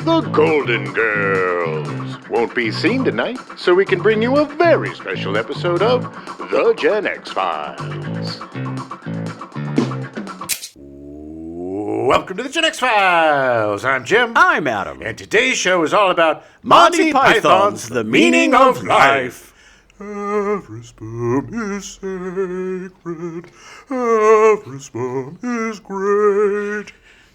the Golden Girls. Won't be seen tonight, so we can bring you a very special episode of The Gen X-Files. Welcome to The Gen X-Files. I'm Jim. I'm Adam. And today's show is all about Monty Python's The Meaning of Life. Every sperm is sacred. Every sperm is great.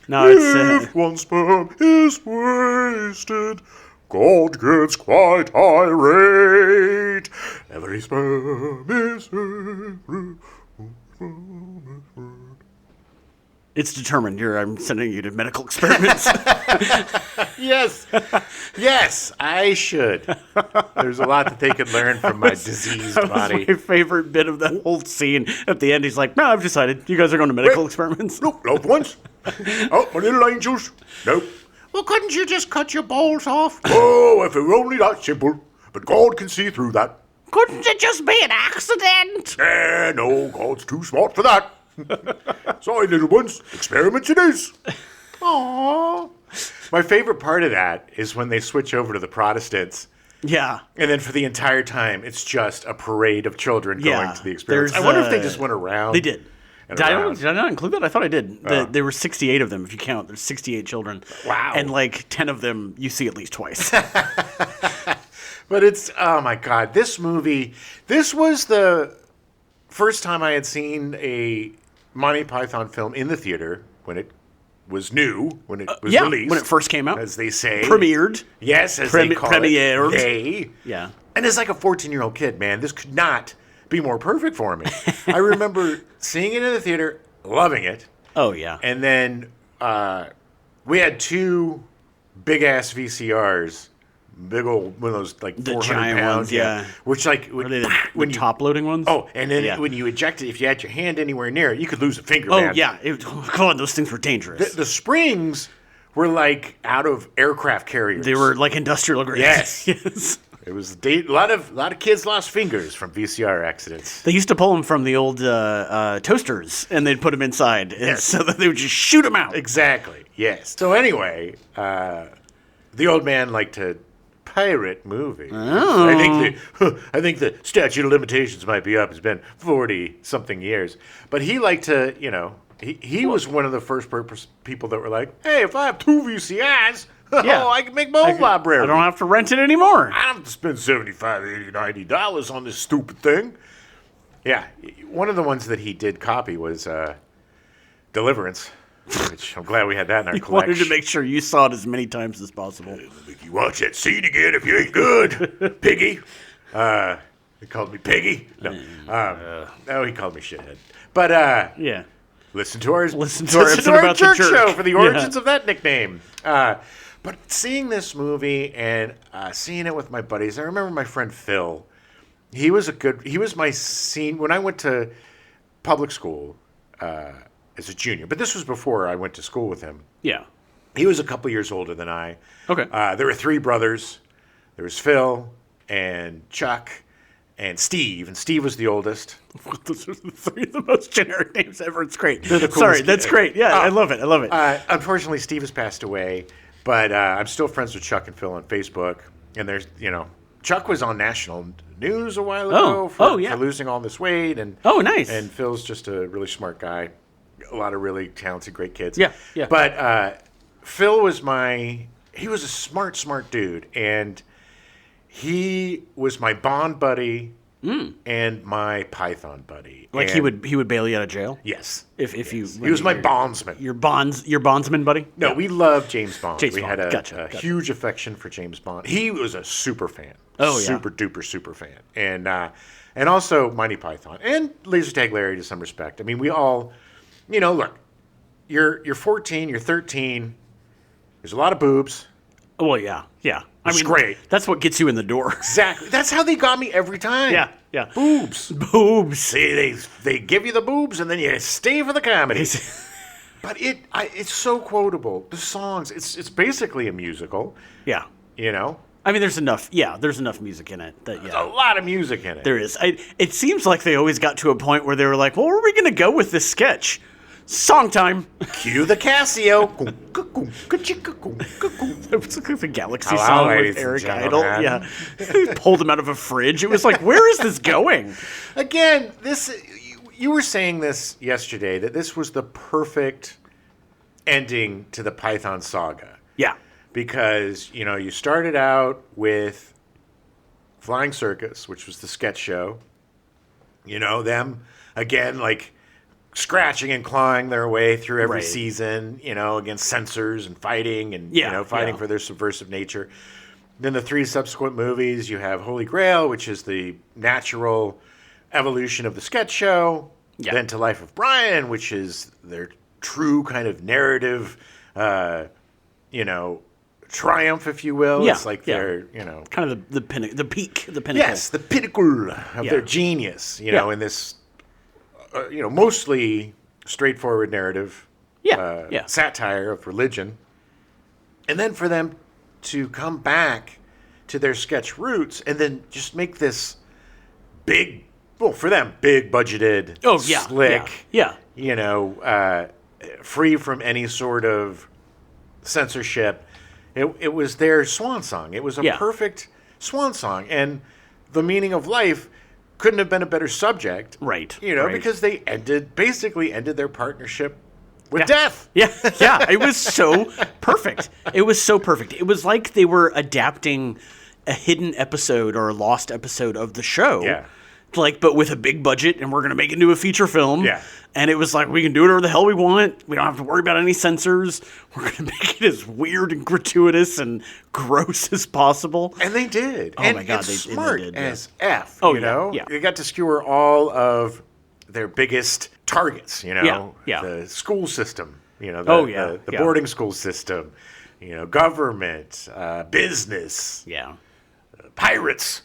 No, it's If one sperm is wasted, God gets quite irate. Every sperm is sacred. it's determined. I'm sending you to medical experiments. Yes. Yes, I should. There's a lot that they could learn from my diseased body. My favorite bit of the whole scene. At the end, he's like, "No, I've decided. You guys are going to medical experiments." Nope, loved ones. Oh, my little angels. Nope. Well, couldn't you just cut your balls off? Oh, if it were only that simple. But God can see through that. Couldn't it just be an accident? No, God's too smart for that. Sorry, little ones. Experiments it is. Aww. My favorite part of that is when they switch over to the Protestants. Yeah. And then for the entire time, it's just a parade of children going to the experiments. I there's, wonder if they just went around. They did. and Did around. I not include that? I thought I did. There were 68 of them, if you count. There's 68 children. Wow. And like 10 of them you see at least twice. But it's, oh my God, this movie, this was the first time I had seen a Monty Python film in the theater when it was new, when it was released. When it first came out. As they say. Premiered. Yes, as they call premiered. it. They. Yeah. And as like a 14-year-old kid, man, this could not be more perfect for me. I remember seeing it in the theater, loving it. Oh, yeah. And then we had two big-ass VCRs. Big old one of those like 400 giant pounds, ones, yeah. Which like Are they the when you top-loading ones? Oh, and then Yeah. when you eject it, if you had your hand anywhere near it, you could lose a finger. Oh, man. yeah. God, those things were dangerous. The springs were like out of aircraft carriers. They were like industrial grade. Yes. Yes. It was a lot of kids lost fingers from VCR accidents. They used to pull them from the old toasters, and they'd put them inside, and Yes. so that they would just shoot them out. Exactly. Yes. So anyway, the old man liked to pirate movies. Oh. I think the statute of limitations might be up. It's been 40-something years. But he liked to, he was one of the first people that were like, hey, if I have two VCRs, Yeah. I can make my own library. I don't have to rent it anymore. I don't have to spend $75, $80, $90 on this stupid thing. Yeah. One of the ones that he did copy was Deliverance, which I'm glad we had that in our You collection. wanted to make sure you saw it as many times as possible. Make you watch that scene again if you ain't good, Piggy. He called me Piggy. No, no, he called me shithead. But Yeah. listen to our episode about the jerk jerk. show for the origins Yeah. of that nickname. But seeing this movie and seeing it with my buddies, I remember my friend Phil. He was my scene when I went to public school as a junior. But this was before I went to school with him. Yeah. He was a couple years older than I. Okay. There were three brothers. There was Phil and Chuck and Steve. And Steve was the oldest. Those are the three of the most generic names ever. It's great. The coolest Sorry, kid. that's great. Yeah, I love it. I love it. Unfortunately, Steve has passed away. But I'm still friends with Chuck and Phil on Facebook. And there's, Chuck was on national news a while ago for losing all this weight. And Nice. And Phil's just a really smart guy. A lot of really talented, great kids. Yeah, yeah. But Phil was he was a smart dude. And he was my Bond buddy and my Python buddy. Like and he would bail you out of jail? Yes. If you He was my bondsman. Your bondsman buddy? No, Yeah. we loved James Bond. James we Bond. had a Gotcha. huge affection for James Bond. He was a super fan. Oh, yeah. Super duper super fan. And also Monty Python and Laser Tag Larry to some respect. I mean, we all, look, you're 14, you're 13. There's a lot of boobs. Well, yeah. Yeah. It's great. That's what gets you in the door. Exactly. That's how they got me every time. Yeah. Boobs. Boobs. See, they give you the boobs and then you stay for the comedy. But it's so quotable. The songs, it's basically a musical. Yeah. I mean, there's enough music in it that, There's a lot of music in it. There is. It seems like they always got to a point where they were like, well, where are we going to go with this sketch? Song time. Cue the Casio. It was like the Galaxy Hello, song ladies with and Eric gentlemen. Idle. Yeah. He pulled him out of a fridge. It was like, where is this going? Again, this you were saying this yesterday, that this was the perfect ending to the Python saga. Yeah. Because, you started out with Flying Circus, which was the sketch show. Them, again, like scratching and clawing their way through every Right. season, against censors and fighting and, Yeah, fighting yeah. for their subversive nature. Then the 3 subsequent movies, you have Holy Grail, which is the natural evolution of the sketch show. Yeah. Then to Life of Brian, which is their true kind of narrative, triumph, if you will. Yeah, It's like yeah. their, Kind of the peak, the pinnacle. yes, the pinnacle of Yeah. their genius, Yeah. in this, mostly straightforward narrative, Yeah, yeah. satire of religion. And then for them to come back to their sketch roots and then just make this big, well, for them, big budgeted, Oh, yeah. slick, Yeah. free from any sort of censorship. It was their swan song. It was a Yeah. perfect swan song. And the meaning of life couldn't have been a better subject. Right, right. Because they basically ended their partnership with death. Yeah, yeah. It was so perfect. It was so perfect. It was like they were adapting a hidden episode or a lost episode of the show. Yeah. But with a big budget, and we're going to make it into a feature film. Yeah. And it was like, we can do whatever the hell we want. We don't have to worry about any censors. We're going to make it as weird and gratuitous and gross as possible. And they did. Oh and my God, it's they smart did, yeah. as F. Oh, you yeah, know? yeah. They got to skewer all of their biggest targets, Yeah, yeah. The school system, the yeah. boarding school system, government, business, Yeah. pirates.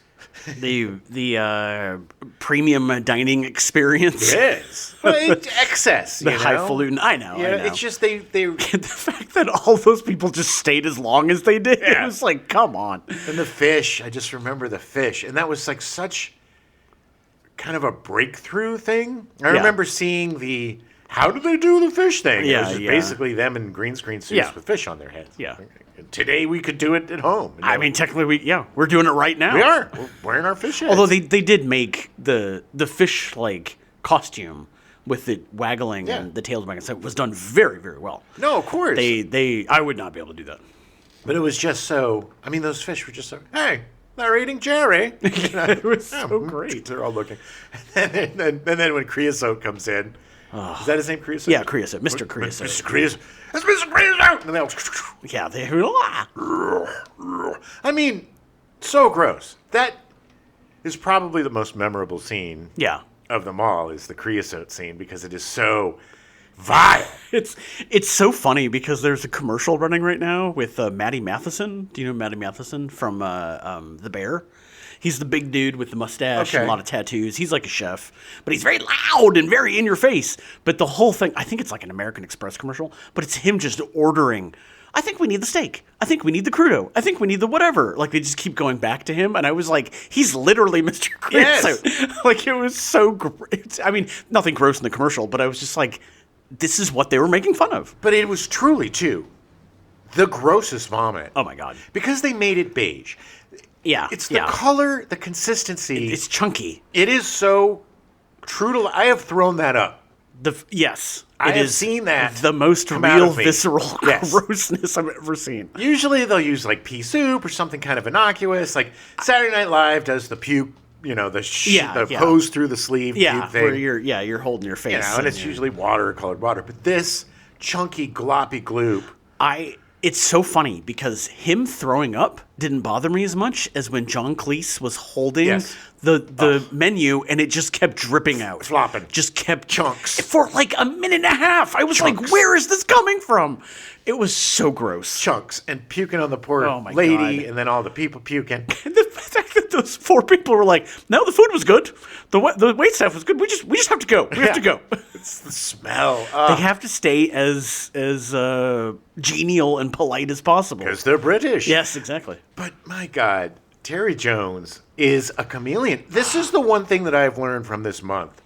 The premium dining experience. Yes. Excess. The highfalutin. I know. It's just they The fact that all those people just stayed as long as they did, Yeah. it was like, come on. and the fish. I just remember the fish, and that was like such kind of a breakthrough thing. I remember seeing the how did they do the fish thing? It Yeah, was just yeah. basically them in green screen suits Yeah. with fish on their heads. Yeah. Today we could do it at home. I mean, technically, we're doing it right now. we are. We're wearing our fish heads. Although they did make the fish like costume with the waggling Yeah. and the tails wagging, so it was done very, very well. no, of course. I would not be able to do that. but it was just so. I mean, those fish were just so. Hey, they're eating Jerry. It was so great. They're all looking. And then when Creosote comes in, is that his name, Creosote? Yeah, Creosote, Mr. Creosote. Mr. Creosote. That's Mr. Creosote. And they all. Yeah, they. I mean, so gross. That is probably the most memorable scene Yeah. of them all, is the Creosote scene, because it is so vile. It's so funny because there's a commercial running right now with Matty Matheson. Do you know Matty Matheson from The Bear? He's the big dude with the mustache and Okay. a lot of tattoos. He's like a chef, but he's very loud and very in your face. But the whole thing, I think it's like an American Express commercial, but it's him just ordering. I think we need the steak. I think we need the crudo. I think we need the whatever. Like, they just keep going back to him. And I was like, he's literally Mr. Creosote. Yes. Like, it was so great. I mean, nothing gross in the commercial, but I was just like, this is what they were making fun of. But it was truly, too, the grossest vomit. Oh, my God. Because they made it beige. Yeah. It's the color, the consistency. It's chunky. It is so true to. I have thrown that up. Yes. I it have is seen that the most come out real of me. visceral Yes. grossness I've ever seen. Usually they'll use like pea soup or something kind of innocuous. Like Saturday Night Live does the puke, the hose through the sleeve Yeah, puke thing. where you're holding your face. And it's usually watercolored water. But this chunky, gloppy gloop. It's so funny because him throwing up didn't bother me as much as when John Cleese was holding Yes. the menu and it just kept dripping out. Flopping. Just kept Chunks. for like a minute and a half. I was Chunks. like, where is this coming from? It was so gross. Chunks and puking on the poor Oh, my lady, God. and then all the people puking. And the fact that those 4 people were like, no, the food was good. The wait staff was good. We just have to go. We have to go. It's the smell. They have to stay as genial and polite as possible. Because they're British. Yes, exactly. But my God, Terry Jones is a chameleon. This is the one thing that I've learned from this month.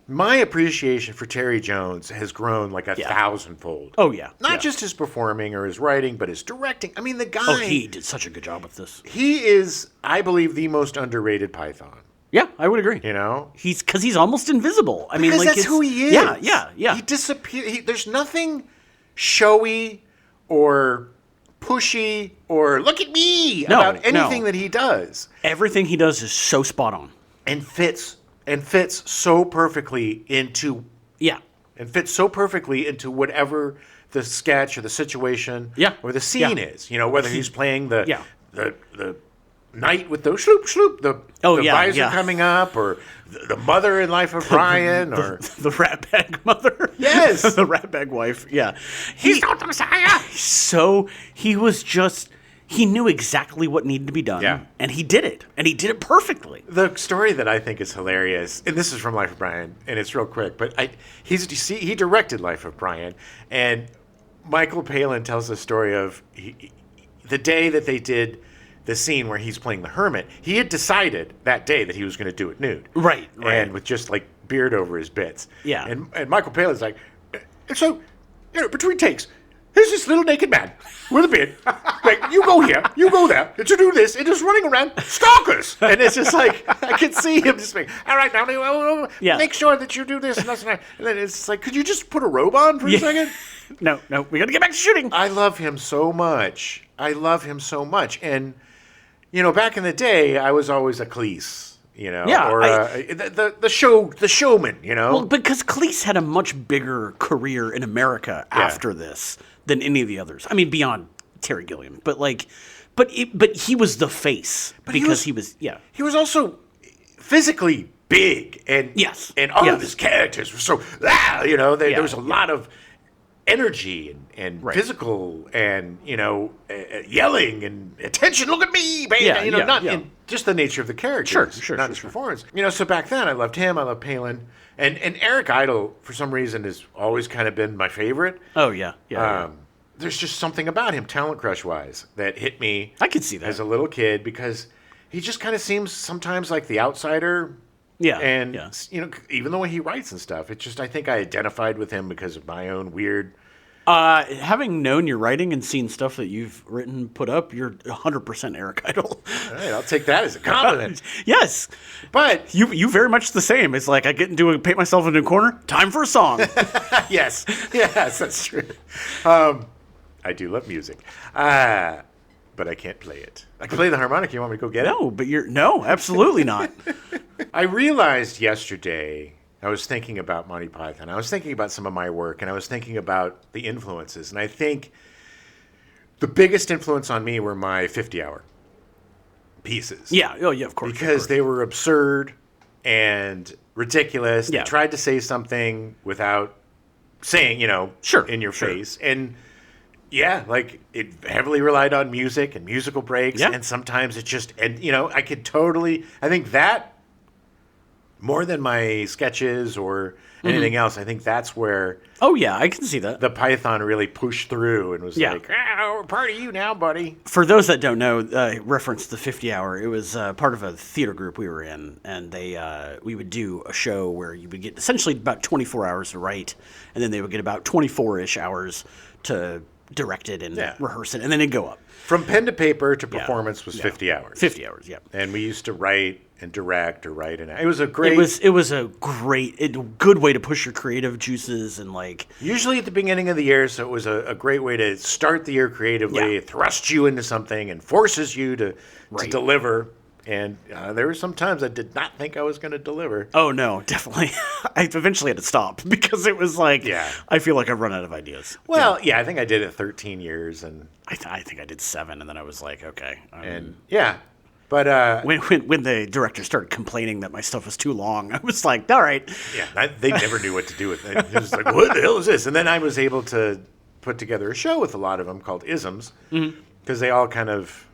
my appreciation for Terry Jones has grown like a thousandfold. Oh, yeah. Not yeah. just his performing or his writing, but his directing. I mean, the guy. Oh, he did such a good job with this. He is, I believe, the most underrated Python. Yeah, I would agree. You know? Because he's almost invisible. I mean, Because like that's who he is. Yeah. He disappears. There's nothing showy or pushy or look at me about anything that he does. Everything he does is so spot on. And fits so perfectly into whatever the sketch or the situation or the scene is. You know, whether he's playing the knight with the shloop, the visor coming up, or the mother in Life of Brian, or the rat bag mother. Yes. The rat bag wife. Yeah. He's not the Messiah. So he knew exactly what needed to be done. Yeah. And he did it. And he did it perfectly. The story that I think is hilarious, and this is from Life of Brian, and it's real quick, but he directed Life of Brian, and Michael Palin tells the story of the day that they did the scene where he's playing the hermit. He had decided that day that he was going to do it nude. Right. And with just like beard over his bits. Yeah. And Michael Palin's like, and so, between takes, here's this little naked man with a beard. Like, you go here, you go there, and you do this, and just running around, stalkers. And it's just like, I can see him just being, all right, now, make sure that you do this and that's. And then it's like, could you just put a robe on for a second? No, we got to get back to shooting. I love him so much. And, back in the day, I was always a Cleese, the showman, Well, because Cleese had a much bigger career in America after this than any of the others. I mean, beyond Terry Gilliam, but he was the face because he was. He was also physically big, and and all of his characters were so there was a lot of energy and physical and yelling and attention, look at me, baby. In just the nature of the characters, not his performance. So back then I loved him, I loved Palin, and Eric Idle for some reason has always kind of been my favorite. Oh yeah. There's just something about him, talent crush wise, that hit me. I could see that as a little kid because he just kind of seems sometimes like the outsider. Yeah. And, even the way he writes and stuff, it's just, I think I identified with him because of my own weird. Having known your writing and seen stuff that you've written, put up, you're 100% Eric Idle. All right, I'll take that as a compliment. Yes. But. You very much the same. It's like I paint myself into a corner, time for a song. Yes, that's true. I do love music. But I can't play it. I can play the harmonica. You want me to go get it? No, absolutely not. I realized yesterday, I was thinking about Monty Python. I was thinking about some of my work, and I was thinking about the influences. And I think the biggest influence on me were my 50-hour pieces. Yeah, of course. Because they were absurd and ridiculous. Yeah. They tried to say something without saying, in your face. And yeah, like it heavily relied on music and musical breaks. Yeah. And sometimes it just, I think that more than my sketches or anything else, I think that's where. Oh, yeah, I can see that. The Python really pushed through and was like, we're part of you now, buddy. For those that don't know, reference the 50-hour. It was part of a theater group we were in, and we would do a show where you would get essentially about 24 hours to write, and then they would get about 24-ish hours to direct it and rehearse it, and then it'd go up. From pen to paper to performance was 50 hours. 50 hours, yeah. And we used to write and direct or write, and it was a great. It was a good way to push your creative juices and like. Usually at the beginning of the year, so it was a great way to start the year creatively. It thrusts you into something and forces you to deliver. And there were some times I did not think I was going to deliver. Oh, no, definitely. I eventually had to stop because it was like, I feel like I've run out of ideas. Well, I think I did it 13 years. And I think I did 7, and then I was like, okay. But when the director started complaining that my stuff was too long, I was like, all right. Yeah, they never knew what to do with it. It was like, what the hell is this? And then I was able to put together a show with a lot of them called Isms because they all kind of...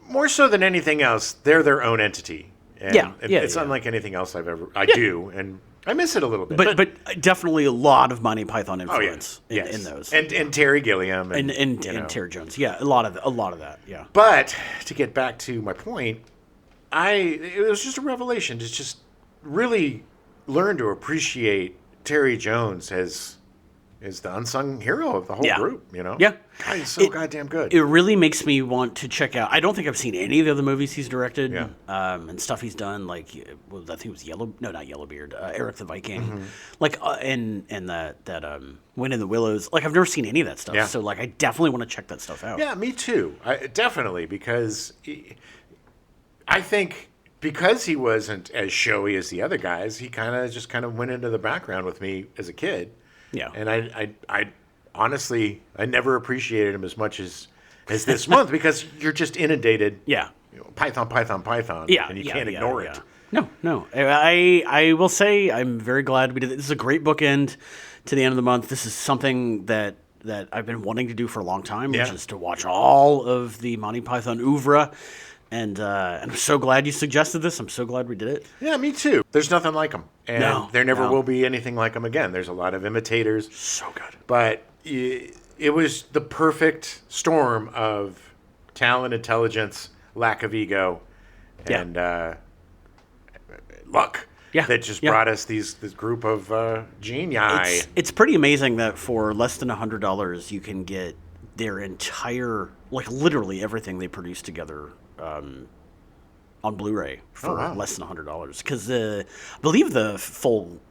More so than anything else, they're their own entity. And it's unlike anything else I do, and I miss it a little bit. But definitely a lot of Monty Python influence in those. And Terry Gilliam. And Terry Jones. Yeah, a lot of that, yeah. But to get back to my point, it was just a revelation to just really learned to appreciate Terry Jones as the unsung hero of the whole group, you know? Yeah. God, he's so goddamn good. It really makes me want to check out. I don't think I've seen any of the other movies he's directed and stuff he's done. Like, I think it was not Yellowbeard, Eric the Viking. Mm-hmm. Like, and that Wind in the Willows. Like, I've never seen any of that stuff. Yeah. So, like, I definitely want to check that stuff out. Yeah, me too. Definitely, because I think because he wasn't as showy as the other guys, he kind of went into the background with me as a kid. Yeah. And I honestly, I never appreciated him as much as this month because you're just inundated. Yeah. You know, Python. Yeah. And you can't ignore it. No. I will say I'm very glad we did it. This is a great bookend to the end of the month. This is something that I've been wanting to do for a long time, which is to watch all of the Monty Python oeuvre. And I'm so glad you suggested this. I'm so glad we did it. Yeah, me too. There's nothing like him. And there never will be anything like him again. There's a lot of imitators. So good. But it was the perfect storm of talent, intelligence, lack of ego, and luck that just brought us this group of genii. It's pretty amazing that for less than $100 you can get their entire, like literally everything they produce together on Blu-ray for less than $100. Because I believe the full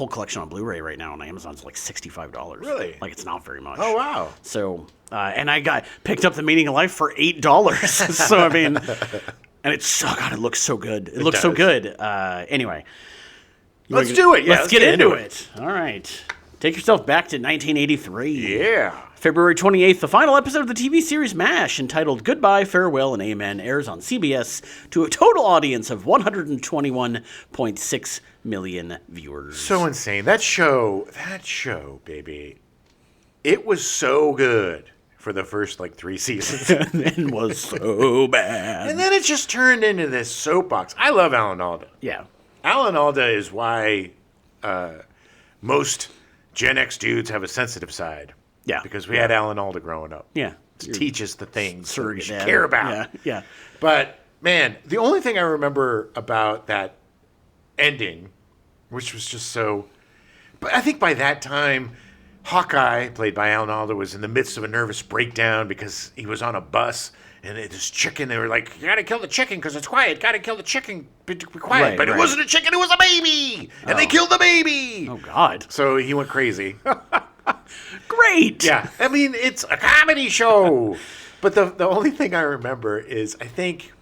collection on Blu-ray right now on Amazon's like $65. Really? Like it's not very much. Oh wow! So and I picked up The Meaning of Life for $8. So I mean, and it looks so good. It looks so good. Anyway, let's do it. Yeah, let's get into it. All right, take yourself back to 1983. Yeah. February 28th, the final episode of the TV series MASH, entitled Goodbye, Farewell, and Amen, airs on CBS to a total audience of 121.6 million viewers. So insane. That show, baby, it was so good for the first, 3 seasons. And was so bad. And then it just turned into this soapbox. I love Alan Alda. Yeah. Alan Alda is why most Gen X dudes have a sensitive side. Yeah. Because we had Alan Alda growing up. Yeah. To teach us the things that we should dad. care about. Yeah. But, man, the only thing I remember about that ending, which was just so... But I think by that time, Hawkeye, played by Alan Alda, was in the midst of a nervous breakdown because he was on a bus, and this chicken, they were like, you gotta kill the chicken because it's quiet. Gotta kill the chicken, be quiet. Right, but it wasn't a chicken, it was a baby! And they killed the baby! Oh, God. So he went crazy. Great! Yeah, I mean, it's a comedy show. But the only thing I remember is, I think,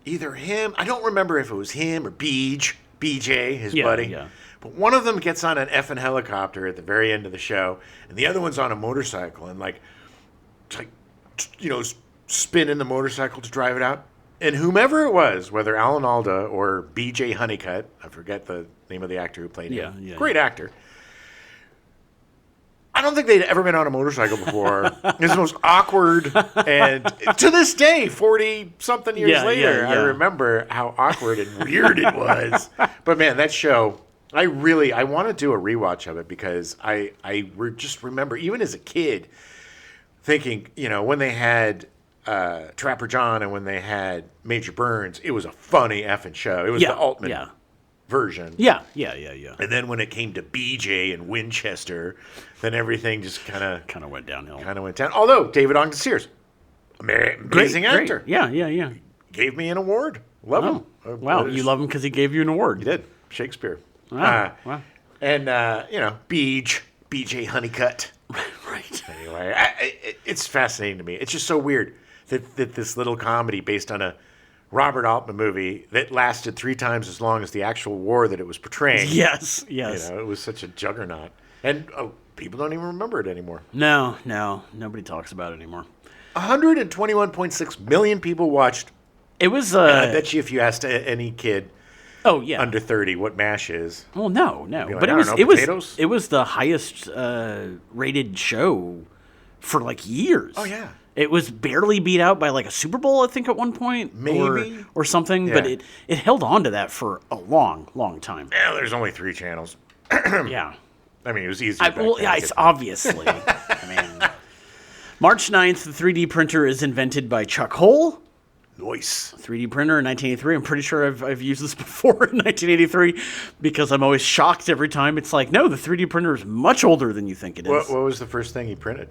either him, I don't remember if it was him or BJ, his buddy. Yeah. But one of them gets on an effing helicopter at the very end of the show, and the other one's on a motorcycle, and spinning the motorcycle to drive it out. And whomever it was, whether Alan Alda or BJ Honeycutt, I forget the name of the actor who played him. Great actor. I don't think they'd ever been on a motorcycle before. It's the most awkward, and to this day, 40-something years later, I remember how awkward and weird it was. But man, that show, I want to do a rewatch of it because I just remember, even as a kid, thinking, when they had Trapper John and when they had Major Burns, it was a funny effing show. It was the ultimate version. Yeah. And then when it came to BJ and Winchester, then everything just kind of went downhill. Although David Ogden Stiers, amazing actor. Great. Yeah. Gave me an award. Love him. Wow, you love him because he gave you an award. He did. Shakespeare. Wow. And BJ Honeycutt. Right. Anyway, it's fascinating to me. It's just so weird that this little comedy based on a Robert Altman movie that lasted 3 times as long as the actual war that it was portraying. Yes. It was such a juggernaut. And people don't even remember it anymore. No. Nobody talks about it anymore. 121.6 million people watched. It was... I bet you if you asked any kid under 30 what MASH is. Well, no. Like, but it was the highest rated show for years. Oh, yeah. It was barely beat out by a Super Bowl, I think, at one point. Maybe. Or something. Yeah. But it held on to that for a long, long time. Yeah, there's only 3 channels. Yeah. I mean, it was easier. It's obviously. I mean, March 9th, the 3D printer is invented by Chuck Hull. Nice. 3D printer in 1983. I'm pretty sure I've used this before in 1983 because I'm always shocked every time. It's like, no, the 3D printer is much older than you think it is. What was the first thing he printed?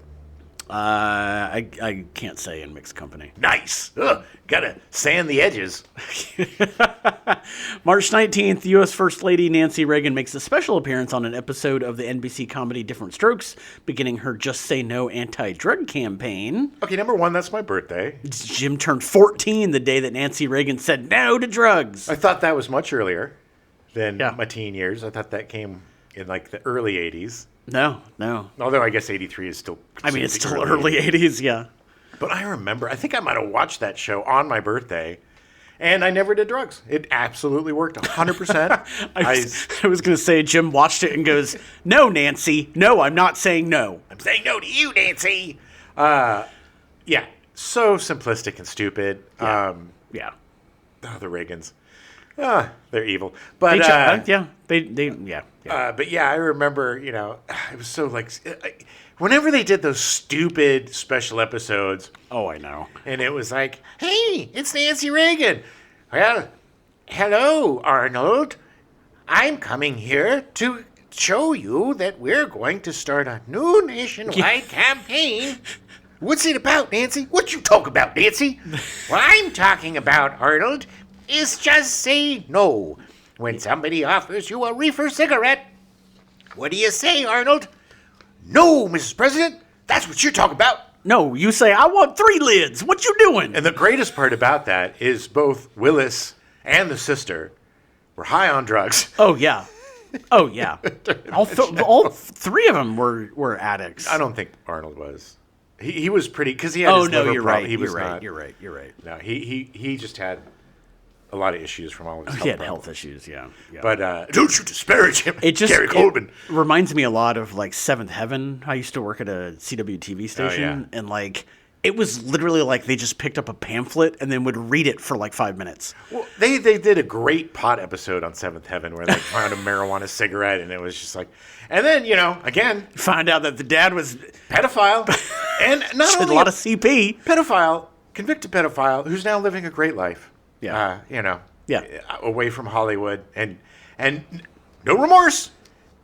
I can't say in mixed company. Nice. Ugh, gotta sand the edges. March 19th, U.S. First Lady Nancy Reagan makes a special appearance on an episode of the NBC comedy Different Strokes, beginning her Just Say No anti-drug campaign. Okay, number one, that's my birthday. Jim turned 14 the day that Nancy Reagan said no to drugs. I thought that was much earlier than Yeah. my teen years. I thought that came in like the early 80s. No. Although I guess 83 is still... I mean, it's considered still early 80s, yeah. But I remember, I think I might have watched that show on my birthday, and I never did drugs. It absolutely worked 100%. I was going to say, Jim watched it and goes, no, Nancy. No, I'm not saying no. I'm saying no to you, Nancy. Yeah, so simplistic and stupid. Yeah. Oh, the Reagans. They're evil. But but yeah, I remember, it was so like, whenever they did those stupid special episodes, Oh, I know. and it was like, hey, it's Nancy Reagan. Well, hello, Arnold. I'm coming here to show you that we're going to start a new nationwide campaign. What's it about, Nancy? What you talk about, Nancy? What I'm talking about, Arnold, is just say no. When somebody offers you a reefer cigarette, what do you say, Arnold? No, Mrs. President. That's what you're talking about. No, you say, I want 3 lids. What you doing? And the greatest part about that is both Willis and the sister were high on drugs. Oh, yeah. Oh, yeah. All 3 of them were addicts. I don't think Arnold was. He was pretty, because he had his liver you're problem. right. He was You're right. not. You're right. You're right. No, he just had a lot of issues from all his He had problems. health issues, yeah. But don't you disparage him, Gary Coleman. It reminds me a lot of like Seventh Heaven. I used to work at a CW TV station, and like it was literally like they just picked up a pamphlet and then would read it for like 5 minutes. Well, they did a great pot episode on Seventh Heaven where they found a marijuana cigarette, and it was just like, and then again, Find out that the dad was pedophile, and not a only lot of CP. pedophile, convicted pedophile, who's now living a great life. Yeah. Away from Hollywood, and no remorse.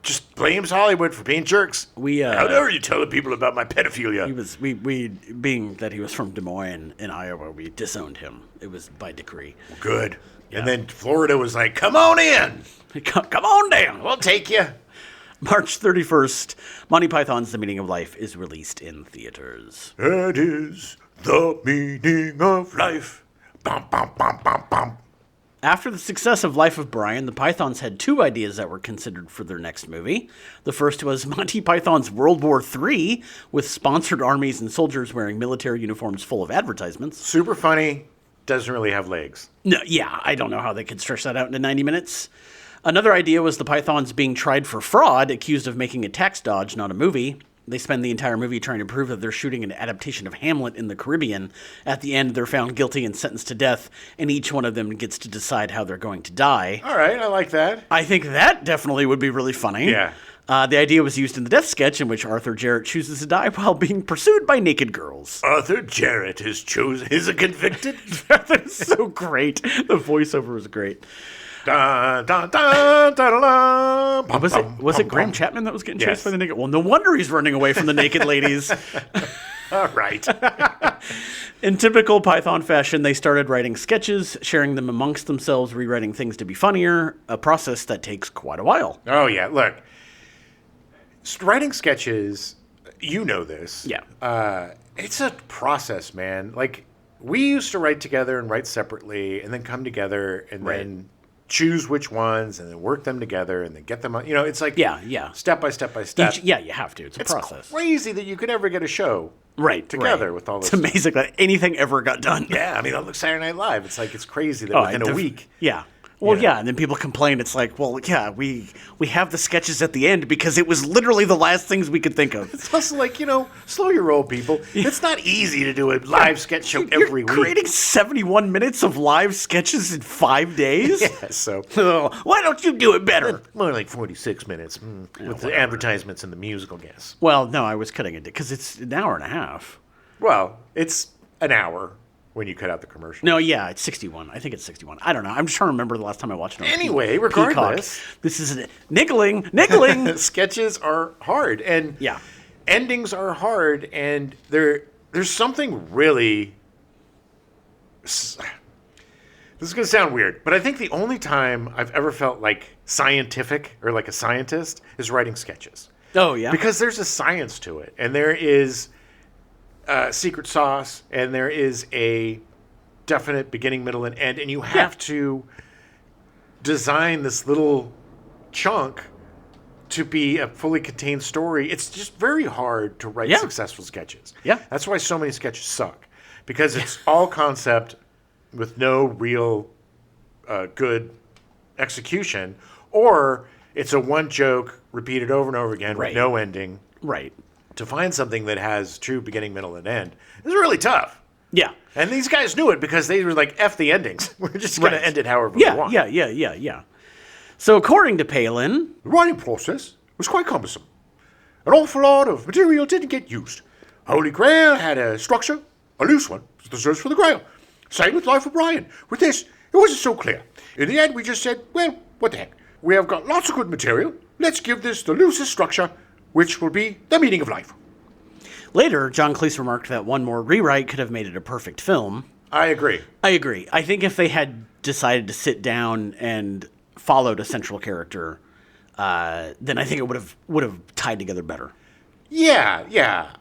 Just blames Hollywood for being jerks. How dare you telling people about my pedophilia? We being that he was from Des Moines in Iowa, we disowned him. It was by decree. Good. Yeah. And then Florida was like, come on in. Come on down. We'll take you. March 31st, Monty Python's The Meaning of Life is released in theaters. That is the meaning of life. Bum, bum, bum, bum, bum. After the success of Life of Brian, the Pythons had 2 ideas that were considered for their next movie. The first was Monty Python's World War III, with sponsored armies and soldiers wearing military uniforms full of advertisements. Super funny. Doesn't really have legs. No, yeah, I don't know how they could stretch that out into 90 minutes. Another idea was the Pythons being tried for fraud, accused of making a tax dodge, not a movie. They spend the entire movie trying to prove that they're shooting an adaptation of Hamlet in the Caribbean. At the end, they're found guilty and sentenced to death, and each one of them gets to decide how they're going to die. All right, I like that. I think that definitely would be really funny. Yeah. The idea was used in the death sketch in which Arthur Jarrett chooses to die while being pursued by naked girls. Arthur Jarrett is a convicted. That's so great. The voiceover was great. Da, da, da, da, da, da. Was it Graham Chapman that was getting chased by the naked? Well, no wonder he's running away from the naked ladies. All right. In typical Python fashion, they started writing sketches, sharing them amongst themselves, rewriting things to be funnier, a process that takes quite a while. Oh, yeah. Look, writing sketches, you know this. Yeah. It's a process, man. Like, we used to write together and write separately and then come together and then choose which ones and then work them together and then get them on. It's like step by step by step. You have to. It's a process. It's crazy that you could ever get a show together with all this. It's amazing that anything ever got done. Yeah, I mean, look, Saturday Night Live. It's like, it's crazy that within a week. Yeah. Well, yeah, and then people complain. It's like, well, yeah, we have the sketches at the end because it was literally the last things we could think of. It's also like, slow your roll, people. It's not easy to do a live sketch show every week. You're creating 71 minutes of live sketches in 5 days? Yeah, so. Why don't you do it better? More like 46 minutes with the advertisements and the musical guests. Well, no, I was cutting it because it's an hour and a half. Well, it's an hour when you cut out the commercial. No, yeah, it's 61. I think it's 61. I don't know. I'm just trying to remember the last time I watched it. Anyway, regardless. Peacock. This is niggling. Sketches are hard, and Yeah. endings are hard, and there's something really... This is going to sound weird, but I think the only time I've ever felt like scientific or like a scientist is writing sketches. Oh, yeah? Because there's a science to it, and there is secret sauce, and there is a definite beginning, middle, and end, and you have to design this little chunk to be a fully contained story. It's just very hard to write successful sketches. Yeah. That's why so many sketches suck, because it's all concept with no real good execution, or it's a one joke repeated over and over again with no ending. Right. To find something that has true beginning, middle, and end is really tough. Yeah. And these guys knew it because they were like, F the endings. We're just going to end it however we want. Yeah. So according to Palin... The writing process was quite cumbersome. An awful lot of material didn't get used. Holy Grail had a structure, a loose one, the search for the Grail. Same with Life of Brian. With this, it wasn't so clear. In the end, we just said, well, what the heck? We have got lots of good material. Let's give this the loosest structure, which will be the meaning of life. Later, John Cleese remarked that one more rewrite could have made it a perfect film. I agree. I think if they had decided to sit down and followed a central character, then I think it would have tied together better. Yeah.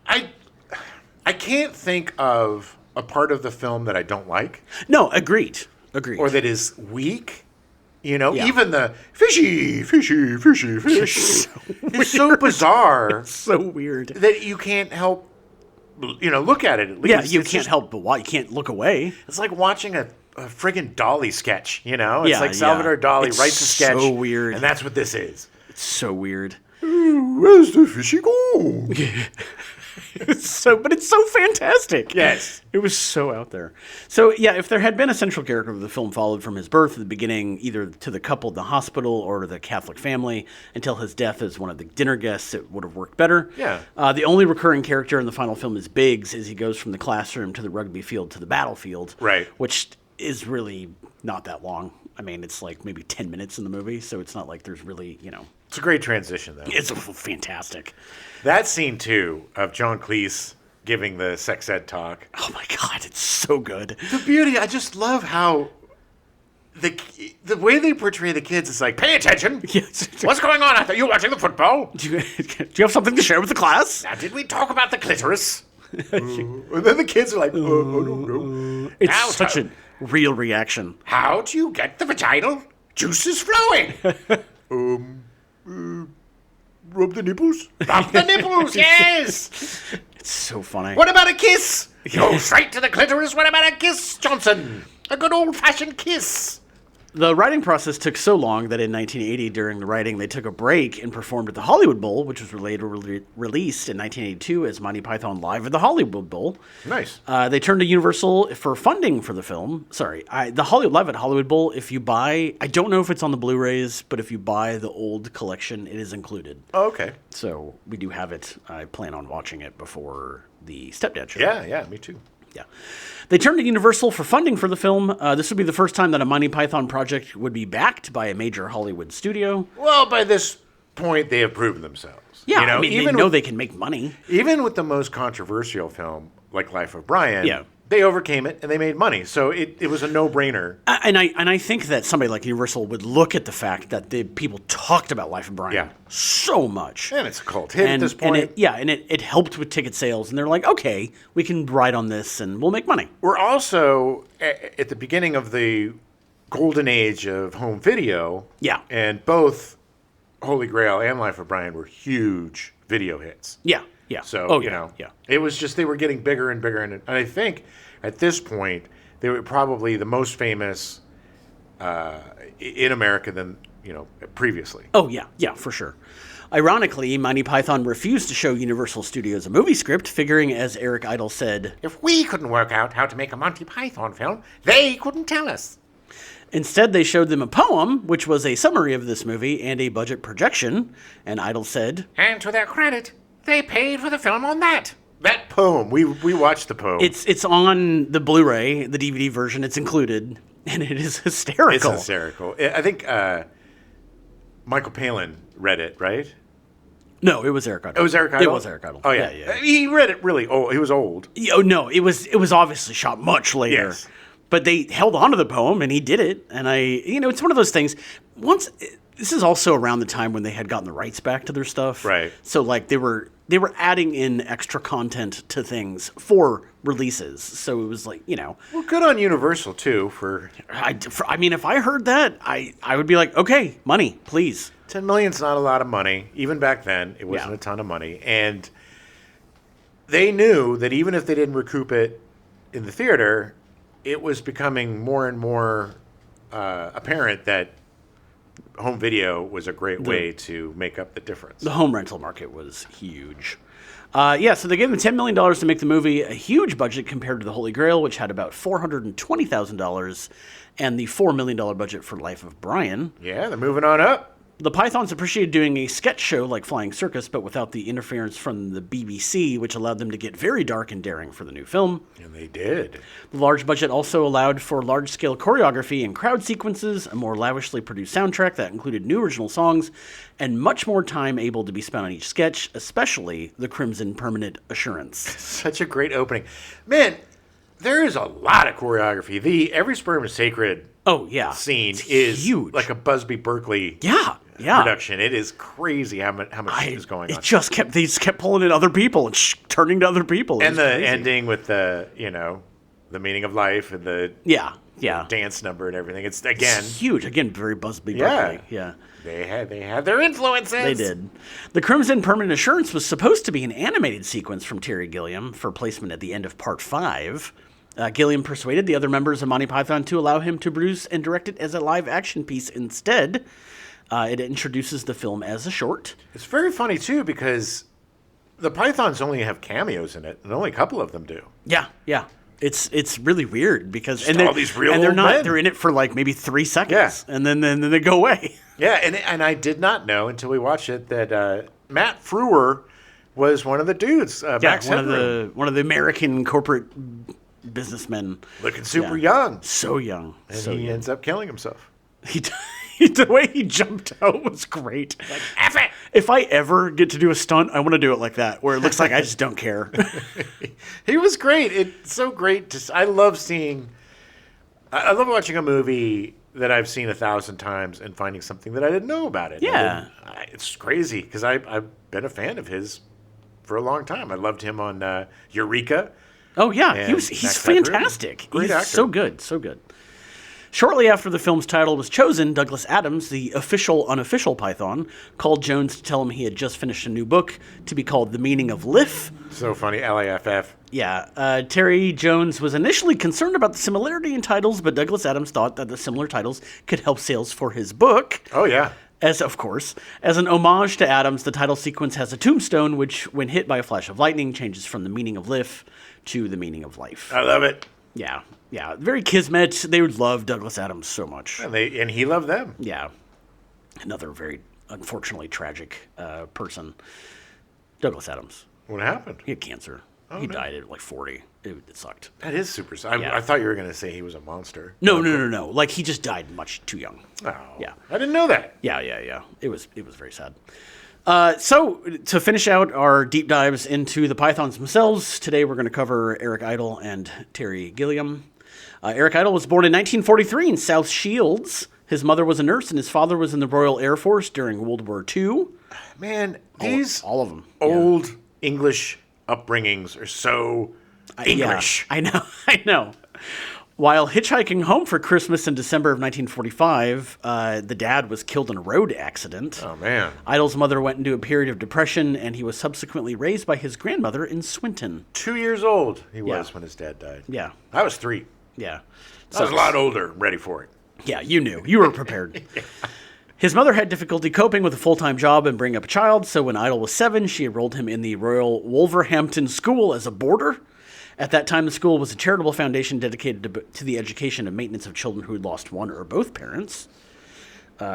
I can't think of a part of the film that I don't like. No, agreed. Or that is weak. You know, even the fishy fish is so bizarre. It's so weird. That you can't help, look at it at least. Yeah, you can't help but watch. You can't look away. It's like watching a friggin' Dali sketch, It's Yeah, like Salvador Dali It's writes a sketch. so weird. And that's what this is. It's so weird. Where's the fishy go? But it's so fantastic. Yes. It was so out there. So, yeah, if there had been a central character the film followed from his birth at the beginning, either to the couple in the hospital or to the Catholic family, until his death as one of the dinner guests, it would have worked better. Yeah. The only recurring character in the final film is Biggs, as he goes from the classroom to the rugby field to the battlefield. Right. Which is really not that long. I mean, it's like maybe 10 minutes in the movie, so it's not like there's really, It's a great transition, though. It's fantastic. That scene, too, of John Cleese giving the sex ed talk. Oh, my God, it's so good. The beauty, I just love how the way they portray the kids is like, pay attention. What's going on out there? You watching the football? Do you have something to share with the class? Now, did we talk about the clitoris? And then the kids are like, I don't know. It's Now, such a real reaction. How do you get the vaginal juices flowing? Rub the nipples? Rub the nipples, yes! It's so funny. What about a kiss? Go straight to the clitoris. What about a kiss, Johnson? A good old-fashioned kiss. The writing process took so long that in 1980, during the writing, they took a break and performed at the Hollywood Bowl, which was later released in 1982 as Monty Python Live at the Hollywood Bowl. Nice. They turned to Universal for funding for the film. The Hollywood Live at Hollywood Bowl, if you buy, I don't know if it's on the Blu-rays, but if you buy the old collection, it is included. Oh, okay. So we do have it. I plan on watching it before the Stepdad show. Yeah, me too. Yeah. They turned to Universal for funding for the film. This would be the first time that a Monty Python project would be backed by a major Hollywood studio. Well, by this point, they have proven themselves. Yeah, I mean, they know they can make money. Even with the most controversial film, like Life of Brian, they overcame it and they made money. So it was a no-brainer. And I think that somebody like Universal would look at the fact that the people talked about Life of Brian so much. And it's a cult hit at this point. And it helped with ticket sales. And they're like, okay, we can ride on this and we'll make money. We're also at the beginning of the golden age of home video. Yeah. And both Holy Grail and Life of Brian were huge video hits. Yeah. So, it was just they were getting bigger and bigger. And I think at this point, they were probably the most famous in America than, previously. Oh, yeah, for sure. Ironically, Monty Python refused to show Universal Studios a movie script, figuring, as Eric Idle said, if we couldn't work out how to make a Monty Python film, they couldn't tell us. Instead, they showed them a poem, which was a summary of this movie and a budget projection, and Idle said, and to their credit, they paid for the film on that. That poem, we watched the poem. It's on the Blu-ray, the DVD version. It's included, and it is hysterical. It's hysterical. I think Michael Palin read it, right? No, it was Eric Idle. It was Eric Idle? It was Eric Idle. Oh, yeah. He read it really old. He was old. Oh, no, it was obviously shot much later. Yes. But they held on to the poem, and he did it. And it's one of those things. This is also around the time when they had gotten the rights back to their stuff. Right. So, like, they were adding in extra content to things for releases. So it was like, Well, good on Universal, too, I mean, if I heard that, I would be like, okay, money, please. $10 million's not a lot of money. Even back then, it wasn't a ton of money. And they knew that even if they didn't recoup it in the theater, it was becoming more and more apparent that home video was a great way to make up the difference. The home rental market was huge. So they gave them $10 million to make the movie, a huge budget compared to The Holy Grail, which had about $420,000, and the $4 million budget for Life of Brian. Yeah, they're moving on up. The Pythons appreciated doing a sketch show like Flying Circus, but without the interference from the BBC, which allowed them to get very dark and daring for the new film. And they did. The large budget also allowed for large-scale choreography and crowd sequences, a more lavishly produced soundtrack that included new original songs, and much more time able to be spent on each sketch, especially the Crimson Permanent Assurance. Such a great opening. Man, there is a lot of choreography. The Every Sperm is Sacred scene is huge. Like a Busby Berkeley production. It is crazy how much is going on. They just kept pulling in other people and turning to other people. And the ending with the meaning of life and the dance number and everything. It's huge. Again, very Busby Berkeley. Yeah. They had their influences. They did. The Crimson Permanent Assurance was supposed to be an animated sequence from Terry Gilliam for placement at the end of Part 5. Gilliam persuaded the other members of Monty Python to allow him to produce and direct it as a live-action piece instead. It introduces the film as a short. It's very funny, too, because the Pythons only have cameos in it, and only a couple of them do. Yeah. It's really weird because all these real and they're old not men. They're in it for like maybe 3 seconds, and then they go away. Yeah, and I did not know until we watched it that Matt Frewer was one of the dudes. Max Headroom. one of the American corporate businessmen, looking super young, so young, and he ends up killing himself. The way he jumped out was great. Like, F it! If I ever get to do a stunt, I want to do it like that, where it looks like I just don't care. He was great. It's so great I love watching a movie that I've seen 1,000 times and finding something that I didn't know about it. Yeah. It's crazy because I've been a fan of his for a long time. I loved him on Eureka. Oh, yeah. He's fantastic. Great He's actor. so good. Shortly after the film's title was chosen, Douglas Adams, the official unofficial Python, called Jones to tell him he had just finished a new book to be called The Meaning of Liff. So funny, Liff. Yeah. Terry Jones was initially concerned about the similarity in titles, but Douglas Adams thought that the similar titles could help sales for his book. Oh, yeah. As an homage to Adams, the title sequence has a tombstone, which, when hit by a flash of lightning, changes from the meaning of liff to the meaning of life. I love it. Yeah. Very kismet. They would love Douglas Adams so much. And he loved them. Yeah. Another very, unfortunately, tragic person. Douglas Adams. What happened? He had cancer. He died at like 40. It sucked. That is super sad. I thought you were going to say he was a monster. No. Like, he just died much too young. Oh. Yeah. I didn't know that. Yeah. It was very sad. So, to finish out our deep dives into the Pythons themselves, today we're going to cover Eric Idle and Terry Gilliam. Eric Idle was born in 1943 in South Shields. His mother was a nurse and his father was in the Royal Air Force during World War II. Man, all of them. Old English upbringings are so English. Yeah, I know. While hitchhiking home for Christmas in December of 1945, the dad was killed in a road accident. Oh, man. Idle's mother went into a period of depression, and he was subsequently raised by his grandmother in Swinton. 2 years old he was when his dad died. Yeah. I was 3. Yeah. I was a lot older, ready for it. Yeah, you knew. You were prepared. Yeah. His mother had difficulty coping with a full-time job and bringing up a child, so when Idle was 7, she enrolled him in the Royal Wolverhampton School as a boarder. At that time, the school was a charitable foundation dedicated to the education and maintenance of children who had lost one or both parents.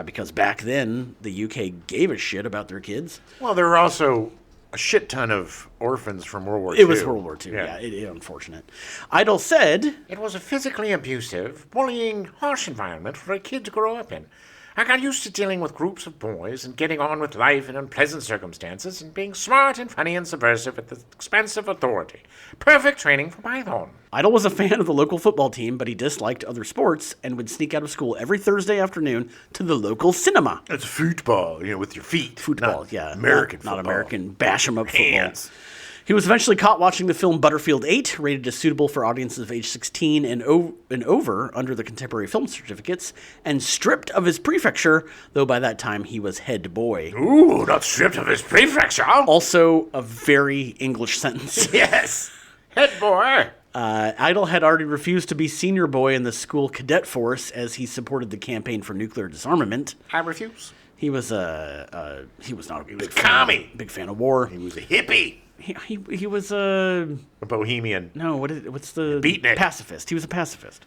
Because back then, the UK gave a shit about their kids. Well, there were also a shit ton of orphans from World War II. It was World War II. Yeah, unfortunate. Idol said, "It was a physically abusive, bullying, harsh environment for a kid to grow up in. I got used to dealing with groups of boys and getting on with life in unpleasant circumstances and being smart and funny and subversive at the expense of authority. Perfect training for Python." Idol was a fan of the local football team, but he disliked other sports and would sneak out of school every Thursday afternoon to the local cinema. It's football, with your feet. Football, not yeah. American football. Not American bash 'em up Hands. football. He was eventually caught watching the film Butterfield 8, rated as suitable for audiences of age 16 and over under the contemporary film certificates, and stripped of his prefecture, though by that time he was head boy. Ooh, not stripped of his prefecture. Also a very English sentence. Yes. Head boy. Idol had already refused to be senior boy in the school cadet force as he supported the campaign for nuclear disarmament. I refuse. He was not a big commie. fan of war. He was a hippie. He was a bohemian. No, what's the beatnik. Pacifist. He was a pacifist.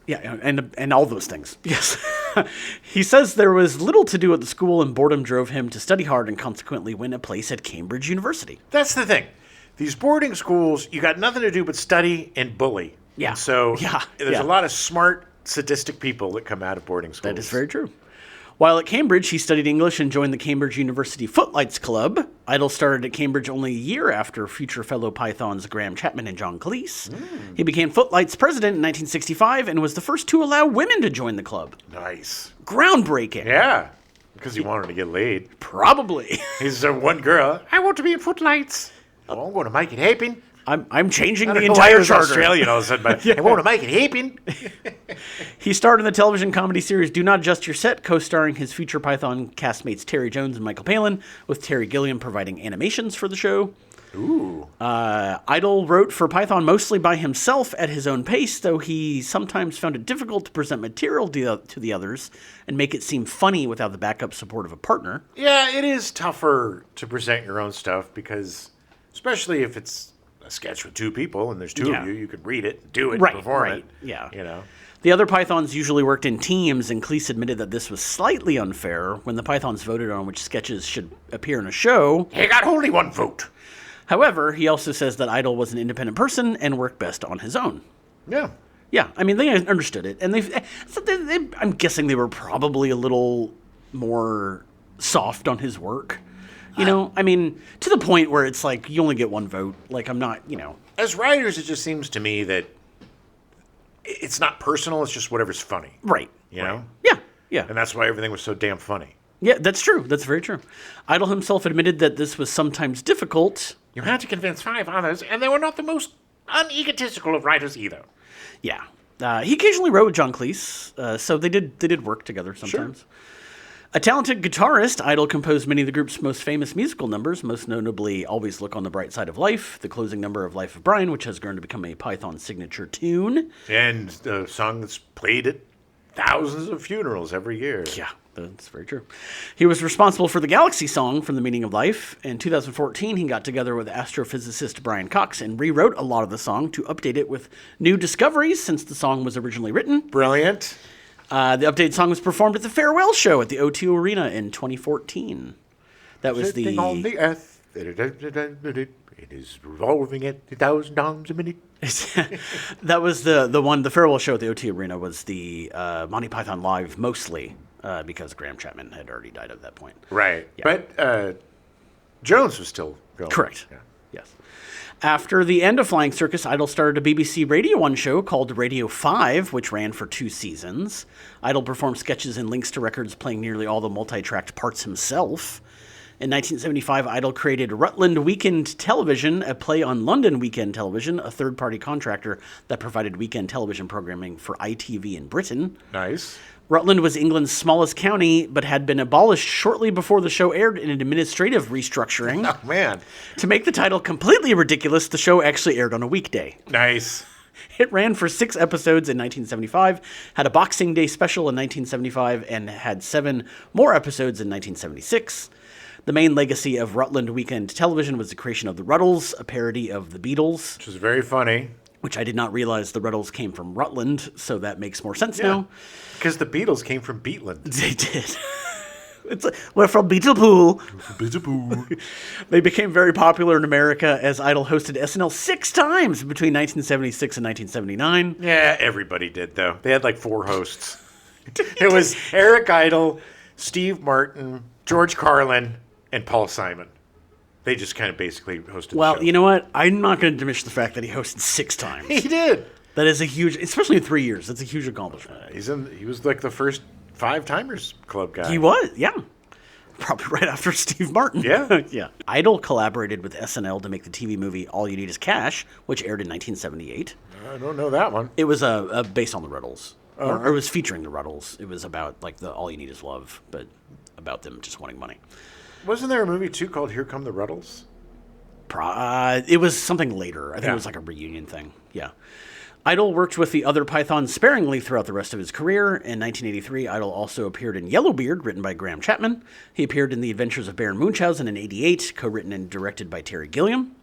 Yeah, and all those things. Yes. He says there was little to do at the school and boredom drove him to study hard and consequently win a place at Cambridge University. That's the thing. These boarding schools, you got nothing to do but study and bully. Yeah. And so there's Yeah. a lot of smart, sadistic people that come out of boarding schools. That is very true. While at Cambridge, he studied English and joined the Cambridge University Footlights Club. Idol started at Cambridge only a year after future fellow Pythons Graham Chapman and John Cleese. He became Footlights president in 1965 and was the first to allow women to join the club. Nice. Groundbreaking. Yeah. Because he wanted to get laid. Probably. He's one girl. I want to be in Footlights. Oh, I'm going to make it happen. I'm changing I the don't know why entire it's charter. Australian all of a sudden, but I want to make it happen. He starred in the television comedy series Do Not Adjust Your Set, co-starring his future Python castmates Terry Jones and Michael Palin, with Terry Gilliam providing animations for the show. Ooh. Idol wrote for Python mostly by himself at his own pace, though he sometimes found it difficult to present material to the others and make it seem funny without the backup support of a partner. Yeah, it is tougher to present your own stuff because, especially if it's a sketch with two people and there's two of you, you could read it, do it, perform it. Yeah. You know. The other Pythons usually worked in teams, and Cleese admitted that this was slightly unfair when the Pythons voted on which sketches should appear in a show. He got only one vote. However, he also says that Idol was an independent person and worked best on his own. Yeah. Yeah, I mean, they understood it. And I'm guessing they were probably a little more soft on his work. You know, I mean, to the point where it's like, you only get one vote. Like, I'm not, As writers, it just seems to me that it's not personal, it's just whatever's funny. Right. You know? Yeah. And that's why everything was so damn funny. Yeah, that's true. That's very true. Idol himself admitted that this was sometimes difficult. You had to convince 5 others, and they were not the most unegotistical of writers either. Yeah. He occasionally wrote with John Cleese, so they did work together sometimes. Sure. A talented guitarist, Idol composed many of the group's most famous musical numbers, most notably Always Look on the Bright Side of Life, the closing number of Life of Brian, which has grown to become a Python signature tune. And the song that's played at thousands of funerals every year. Yeah, that's very true. He was responsible for the Galaxy song from The Meaning of Life. In 2014, he got together with astrophysicist Brian Cox and rewrote a lot of the song to update it with new discoveries since the song was originally written. Brilliant. The updated song was performed at the Farewell Show at the O2 Arena in 2014. That was Sitting on the earth, it is revolving at 1,000 times a minute. That was the one. The Farewell Show at the O2 Arena was the Monty Python Live, mostly because Graham Chapman had already died at that point. Right, Yeah. but Jones was still going. Correct. Yeah. Yes. After the end of Flying Circus, Idol started a BBC Radio 1 show called Radio 5, which ran for 2 seasons. Idol performed sketches and links to records, playing nearly all the multi-tracked parts himself. In 1975, Idol created Rutland Weekend Television, a play on London Weekend Television, a third-party contractor that provided weekend television programming for ITV in Britain. Nice. Rutland was England's smallest county, but had been abolished shortly before the show aired in an administrative restructuring. Oh, man. To make the title completely ridiculous, the show actually aired on a weekday. Nice. It ran for 6 episodes in 1975, had a Boxing Day special in 1975, and had 7 more episodes in 1976. The main legacy of Rutland Weekend Television was the creation of the Ruddles, a parody of the Beatles. Which was very funny. Which I did not realize the Ruddles came from Rutland, so that makes more sense now. Because the Beatles came from Beatland. They did. We're from Beetle They became very popular in America as Idol hosted SNL 6 times between 1976 and 1979. Yeah, everybody did, though. They had like 4 hosts. It was Eric Idle, Steve Martin, George Carlin, and Paul Simon. They just kind of basically hosted the show. You know what? I'm not going to diminish the fact that he hosted 6 times. He did. That is a huge, especially in 3 years, that's a huge accomplishment. He was like the first 5-timers club guy. He was, yeah. Probably right after Steve Martin. Yeah. Yeah. Idol collaborated with SNL to make the TV movie All You Need Is Cash, which aired in 1978. I don't know that one. It was based on the Ruddles. Or it was featuring the Ruddles. It was about like the All You Need Is Love, but about them just wanting money. Wasn't there a movie too called Here Come the Ruddles? It was something later. I think it was like a reunion thing. Yeah. Idol worked with the other Pythons sparingly throughout the rest of his career. In 1983, Idol also appeared in Yellowbeard, written by Graham Chapman. He appeared in The Adventures of Baron Munchausen in 88, co-written and directed by Terry Gilliam.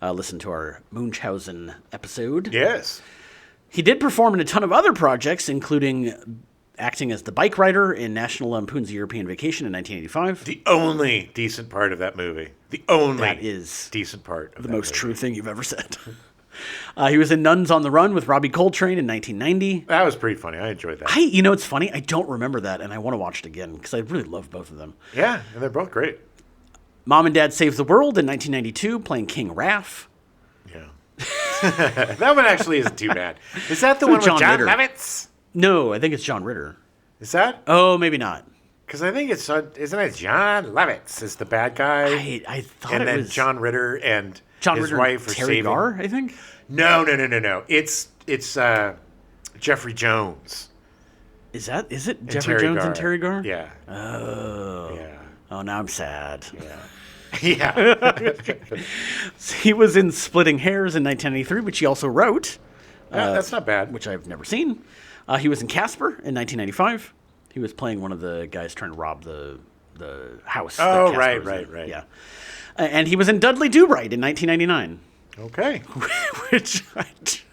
Listen to our Munchausen episode. Yes. He did perform in a ton of other projects, including acting as the bike rider in National Lampoon's European Vacation in 1985. The only decent part of that movie. The only That is decent part of the that most movie. true thing you've ever said. He was in Nuns on the Run with Robbie Coltrane in 1990. That was pretty funny. I enjoyed that. You know, it's funny. I don't remember that, and I want to watch it again because I really love both of them. Yeah, and they're both great. Mom and Dad Save the World in 1992, playing King Raph. Yeah. That one actually isn't too bad. Is that the one with John John Ritter. Lovitz? No, I think it's John Ritter. Is that? Oh, maybe not. Because I think it's, isn't it John Lovitz is the bad guy? I thought and it then was John Ritter and John his Ritter wife and are Terry saving. Garr, I think. No. It's Jeffrey Jones. Is it and Jeffrey Terry Jones Garr. and Terry Garr? Yeah. Oh. Yeah. Oh, now I'm sad. Yeah. Yeah. He was in Splitting Hairs in 1993, which he also wrote. That's not bad. Which I've never seen. He was in Casper in 1995. He was playing one of the guys trying to rob the house. that Oh, Casper was right, in. right. Yeah. And he was in Dudley Do-Right in 1999, Okay. which I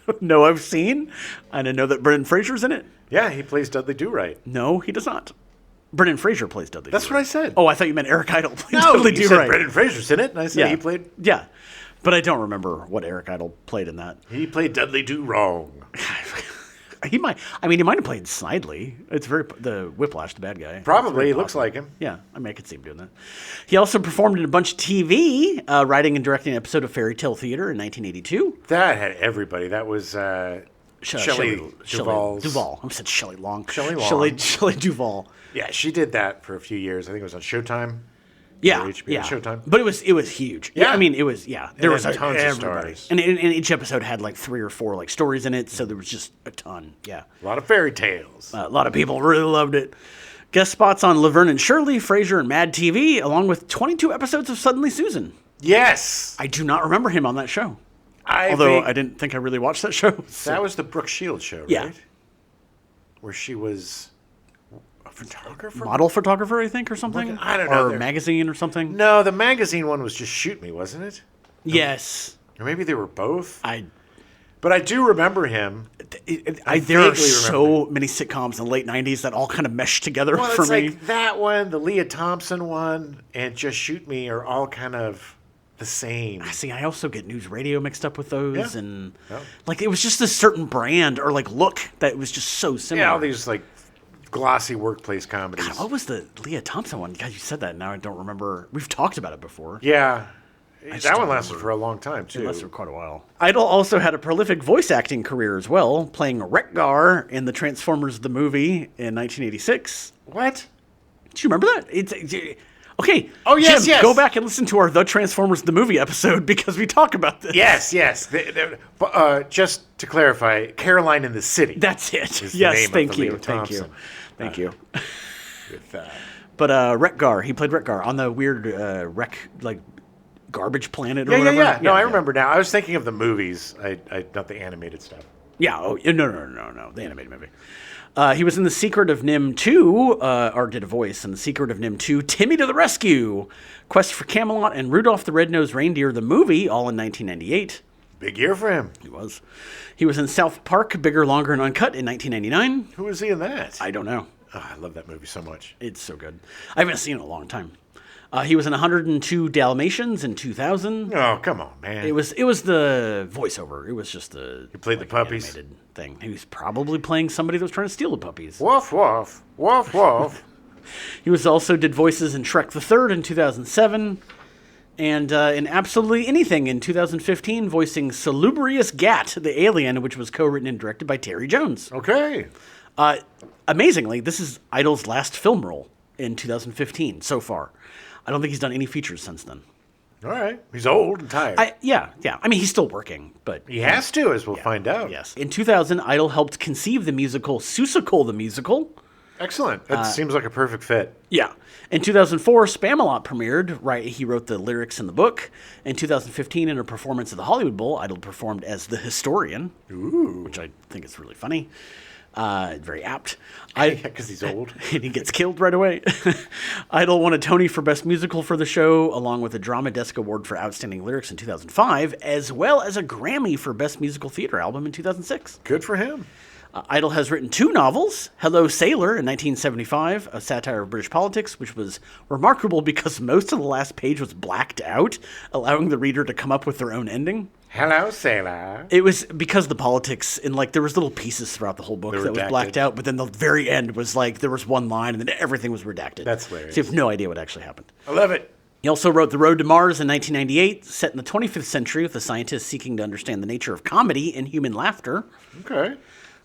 don't know I've seen. And I know that Brendan Fraser's in it. Yeah, he plays Dudley Do-Right. No, he does not. Brendan Fraser plays Dudley That's Do-Right. what I said. Oh, I thought you meant Eric Idle played No, Dudley you said Do-Right. Brendan Fraser's in it, and I said he played. Yeah. But I don't remember what Eric Idle played in that. He played Dudley Do-Wrong. He might have played Snidely. It's the Whiplash, the bad guy. Probably, he looks like him. Yeah, I could see him doing that. He also performed in a bunch of TV, writing and directing an episode of Fairy Tale Theater in 1982. That had everybody. That was Shelley Duvall's. Duvall. I said Shelley Long. Shelley Long. Shelley Duvall. Yeah, she did that for a few years. I think it was on Showtime. Yeah, Or HBO, yeah. Showtime. But it was huge. Yeah. I mean, it was There was tons of everybody. stars. And each episode had like 3 or 4 like stories in it, so there was just a ton. Yeah. A lot of fairy tales. A lot of people really loved it. Guest spots on Laverne and Shirley, Frasier, and Mad TV, along with 22 episodes of Suddenly Susan. Yes. I do not remember him on that show. I Although think I didn't think I really watched that show. So. that was the Brooke Shields show, right? Yeah. Where she was a photographer? Model photographer, I think, or something? I don't know. Or They're- magazine or something? No, the magazine one was just Shoot Me, wasn't it? Yes. Or maybe they were both. I But I do remember him. there are vaguely so many sitcoms in the late 90s that all kind of mesh together Well, for it's me. like that one, the Leah Thompson one, and Just Shoot Me are all kind of the same. See, I also get News Radio mixed up with those, Yeah. and Yeah. like it was just a certain brand or like look that was just so similar. Yeah, all these like glossy workplace comedies. God, what was the Leah Thompson one? God, you said that. Now I don't remember. We've talked about it before. Yeah. just That one don't lasted remember. for a long time, too. It lasted for quite a while. Idol also had a prolific voice acting career as well, playing Wreck-Gar in the Transformers the movie in 1986. What? Do you remember that? Okay. Oh, yes, Jim, yes. go back and listen to our The Transformers the movie episode because we talk about this. Yes. Just to clarify, Caroline in the City. That's it. is the Yes, name of thank the you. Leah Thank you. Thompson. Thank you. With, But Wreck-Gar, he played Wreck-Gar on the weird garbage planet or yeah. whatever. No, I remember now. I was thinking of the movies, not the animated stuff. Yeah. Oh, no. The animated movie. He was in The Secret of Nim 2, or did a voice in The Secret of Nim 2, Timmy to the Rescue, Quest for Camelot, and Rudolph the Red-Nosed Reindeer, the movie, all in 1998. Big year for him. He was. He was in South Park, Bigger, Longer, and Uncut in 1999. Who was he in that? I don't know. Oh, I love that movie so much. It's so good. I haven't seen it in a long time. He was in 102 Dalmatians in 2000. Oh, come on, man. It was the voiceover. It was just the He played the puppies? animated thing. He was probably playing somebody that was trying to steal the puppies. Woof, woof. Woof, woof. He was also did voices in Shrek the Third in 2007. And in Absolutely Anything in 2015, voicing Salubrious Gat, the alien, which was co-written and directed by Terry Jones. Okay. Amazingly, this is Idol's last film role in 2015 so far. I don't think he's done any features since then. All right. He's old and tired. Yeah. I mean, he's still working, but... He has to, as we'll find out. Yes. In 2000, Idol helped conceive the musical Seussical the Musical. Excellent. That seems like a perfect fit. Yeah. In 2004, Spamalot premiered. Right, he wrote the lyrics in the book. In 2015, in a performance of the Hollywood Bowl, Idol performed as the historian, which I think is really funny. Very apt. Because he's old. And he gets killed right away. Idol won a Tony for Best Musical for the show, along with a Drama Desk Award for Outstanding Lyrics in 2005, as well as a Grammy for Best Musical Theater Album in 2006. Good for him. Idol has written 2 novels, Hello Sailor in 1975, a satire of British politics, which was remarkable because most of the last page was blacked out, allowing the reader to come up with their own ending. Hello, sailor. It was because the politics, and like there was little pieces throughout the whole book that was redacted. blacked out, but then the very end was like there was one line and then everything was redacted. That's hilarious. So you have no idea what actually happened. I love it. He also wrote The Road to Mars in 1998, set in the 25th century with a scientist seeking to understand the nature of comedy and human laughter. Okay.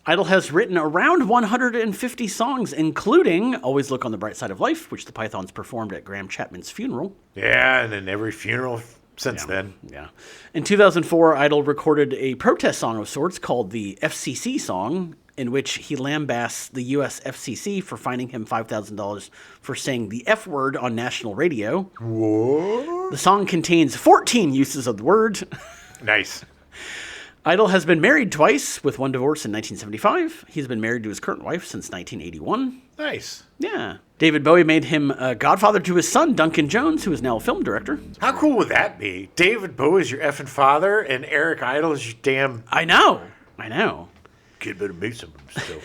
Idol has written around 150 songs, including Always Look on the Bright Side of Life, which the Pythons performed at Graham Chapman's funeral. Yeah, and then every funeral since then. Yeah. In 2004, Idol recorded a protest song of sorts called the FCC song, in which he lambasts the U.S. FCC for fining him $5,000 for saying the F word on national radio. What? The song contains 14 uses of the word. Nice. Idol has been married twice, with one divorce in 1975. He's been married to his current wife since 1981. Nice. Yeah. David Bowie made him a godfather to his son, Duncan Jones, who is now a film director. How cool would that be? David Bowie's your effing father, and Eric Idle is your damn... I know. Kid better make some still.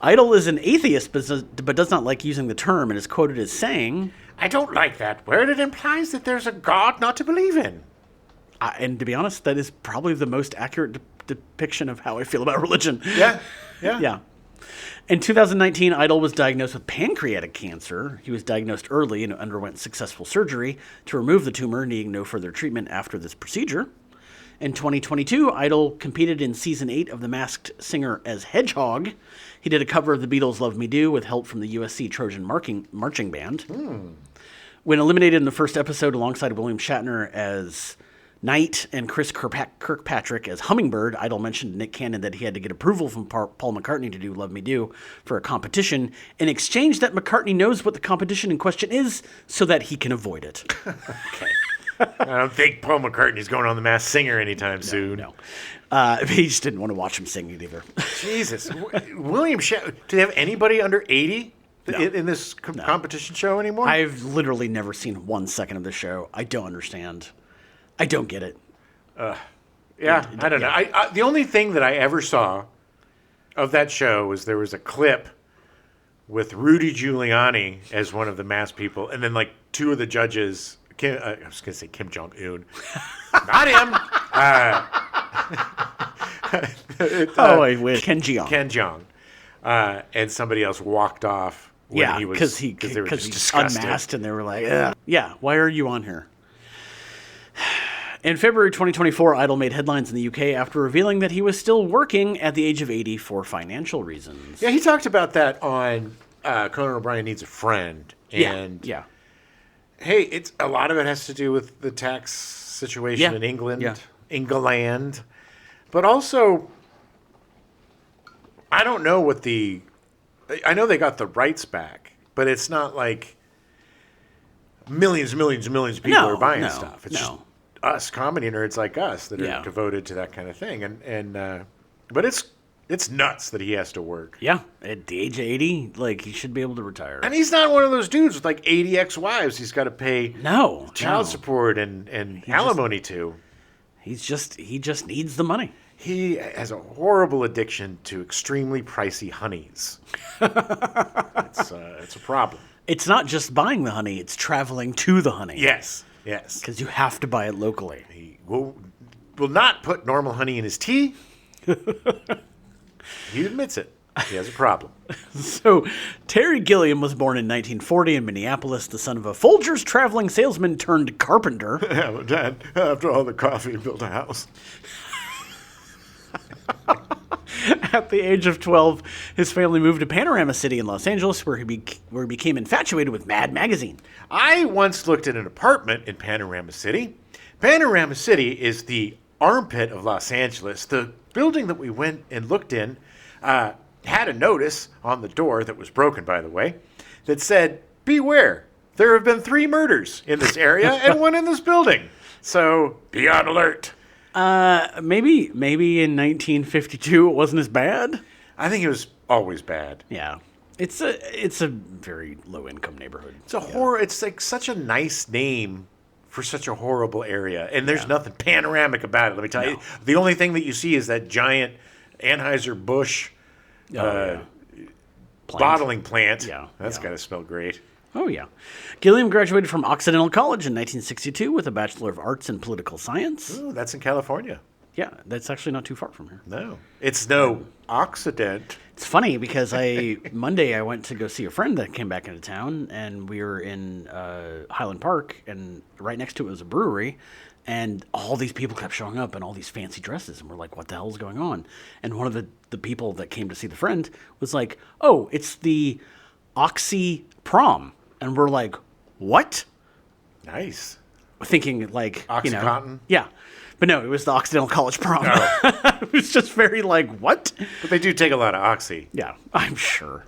Idol is an atheist, but does not like using the term, and is quoted as saying... I don't like that word. It implies that there's a God not to believe in. And to be honest, that is probably the most accurate depiction of how I feel about religion. Yeah. Yeah. In 2019, Idol was diagnosed with pancreatic cancer. He was diagnosed early and underwent successful surgery to remove the tumor, needing no further treatment after this procedure. In 2022, Idol competed in Season 8 of The Masked Singer as Hedgehog. He did a cover of the Beatles' Love Me Do with help from the USC Trojan Marching Band. When eliminated in the first episode alongside William Shatner as Knight and Chris Kirkpatrick as Hummingbird, Idol mentioned to Nick Cannon that he had to get approval from Paul McCartney to do Love Me Do for a competition, in exchange that McCartney knows what the competition in question is so that he can avoid it. Okay. I don't think Paul McCartney's going on The Masked Singer anytime soon. No. He just didn't want to watch him sing it either. Jesus. William Shatner. Do they have anybody under 80 in this competition show anymore? I've literally never seen 1 second of the show. I don't understand. I don't get it. Yeah, I don't know. The only thing that I ever saw of that show was there was a clip with Rudy Giuliani as one of the masked people, and then like 2 of the judges. I was going to say Kim Jong Un, not him. I wish Ken Jeong. Ken Jeong, and somebody else walked off. When he was because he unmasked, and they were like, ugh. "Yeah, why are you on here?" In February 2024, Idol made headlines in the UK after revealing that he was still working at the age of 80 for financial reasons. Yeah, he talked about that on Conan O'Brien Needs a Friend. And yeah. Hey, it's a lot of it has to do with the tax situation in England, England, but also I don't know what I know they got the rights back, but it's not like millions and millions and millions of people are buying stuff. It's just us comedy nerds like us that are devoted to that kind of thing, and but it's nuts that he has to work. Yeah, at the age of 80, like, he should be able to retire. And he's not one of those dudes with like 80 ex-wives he's got to pay child support and alimony to. He just needs the money. He has a horrible addiction to extremely pricey honeys. It's a problem. It's not just buying the honey, it's traveling to the honey. Yes. Because you have to buy it locally. He will not put normal honey in his tea. He admits it. He has a problem. So, Terry Gilliam was born in 1940 in Minneapolis, the son of a Folgers traveling salesman turned carpenter. Yeah, but Dad, after all the coffee, he built a house. At the age of 12, his family moved to Panorama City in Los Angeles, where he became infatuated with Mad magazine. I once looked at an apartment in Panorama City. Panorama City is the armpit of Los Angeles. The building that we went and looked in had a notice on the door that was broken, by the way, that said, "Beware, there have been 3 murders in this area and 1 in this building. So be on alert." Maybe in 1952 it wasn't as bad. I think it was always bad. Yeah, it's a very low income neighborhood. It's a horror. It's like such a nice name for such a horrible area, and there's nothing panoramic about it. Let me tell you, the only thing that you see is that giant Anheuser-Busch bottling plant. Yeah, That's got to smell great. Oh, yeah. Gilliam graduated from Occidental College in 1962 with a Bachelor of Arts in Political Science. Oh, that's in California. Yeah, that's actually not too far from here. No. It's no Occident. It's funny because Monday I went to go see a friend that came back into town, and we were in Highland Park, and right next to it was a brewery, and all these people kept showing up in all these fancy dresses, and we're like, what the hell is going on? And one of the people that came to see the friend was like, oh, it's the Oxy Prom. And we're like, what? Nice. Thinking like, Oxycontin? Yeah. But no, it was the Occidental College Prom. Oh. It was just very like, what? But they do take a lot of Oxy. Yeah, I'm sure.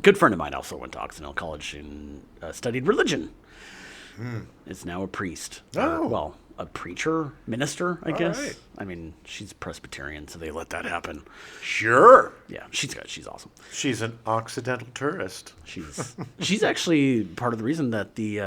Good friend of mine also went to Occidental College and studied religion. Is now a priest. Oh. Well, a preacher, minister, I guess. Right. I mean, she's Presbyterian, so they let that happen. Sure. Yeah, she's good. She's awesome. She's an Occidental tourist. She's actually part of the reason that the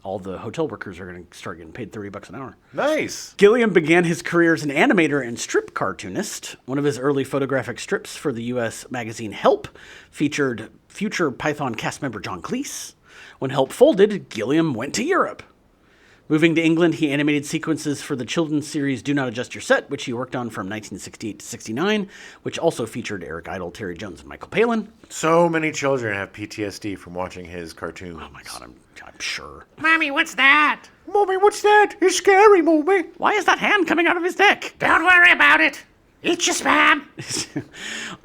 all the hotel workers are going to start getting paid $30 an hour. Nice. Gilliam began his career as an animator and strip cartoonist. One of his early photographic strips for the U.S. magazine Help featured future Python cast member John Cleese. When Help folded, Gilliam went to Europe. Moving to England, he animated sequences for the children's series Do Not Adjust Your Set, which he worked on from 1968 to 69, which also featured Eric Idle, Terry Jones, and Michael Palin. So many children have PTSD from watching his cartoons. Oh my God, I'm sure. Mommy, what's that? Mommy, what's that? It's scary, Mommy. Why is that hand coming out of his neck? Don't worry about it. Eat your spam.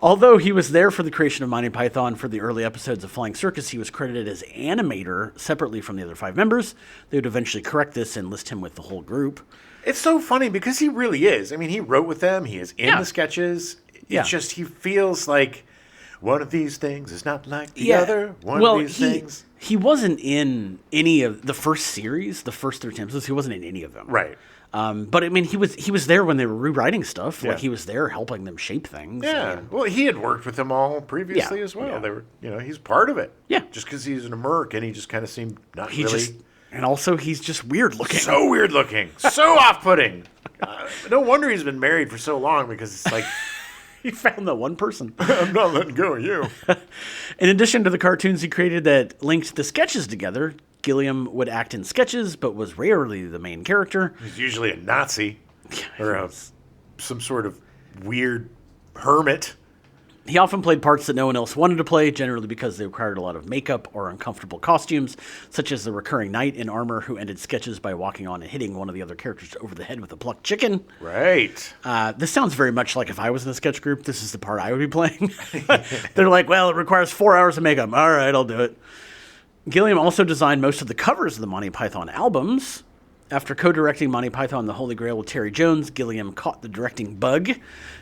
Although he was there for the creation of Monty Python for the early episodes of Flying Circus, he was credited as animator separately from the other 5 members. They would eventually correct this and list him with the whole group. It's so funny because he really is. I mean, he wrote with them. He is in the sketches. It's just he feels like one of these things is not like the other. One of these things. He wasn't in any of the first series, the first 3 episodes. He wasn't in any of them. Right. But I mean, he was there when they were rewriting stuff. Yeah. Like he was there helping them shape things. Yeah. Well, he had worked with them all previously as well. Yeah. They were, he's part of it. Yeah. Just because he's an American, he just kind of seemed not really. And also, he's just weird looking. So weird looking. So off-putting. No wonder he's been married for so long because it's like. He found that one person. I'm not letting go of you. In addition to the cartoons he created that linked the sketches together, Gilliam would act in sketches, but was rarely the main character. He's usually a Nazi or some sort of weird hermit. He often played parts that no one else wanted to play, generally because they required a lot of makeup or uncomfortable costumes, such as the recurring knight in armor who ended sketches by walking on and hitting one of the other characters over the head with a plucked chicken. Right. This sounds very much like if I was in a sketch group, this is the part I would be playing. They're like, well, it requires 4 hours of makeup. All right, I'll do it. Gilliam also designed most of the covers of the Monty Python albums. After co-directing Monty Python The Holy Grail with Terry Jones, Gilliam caught the directing bug.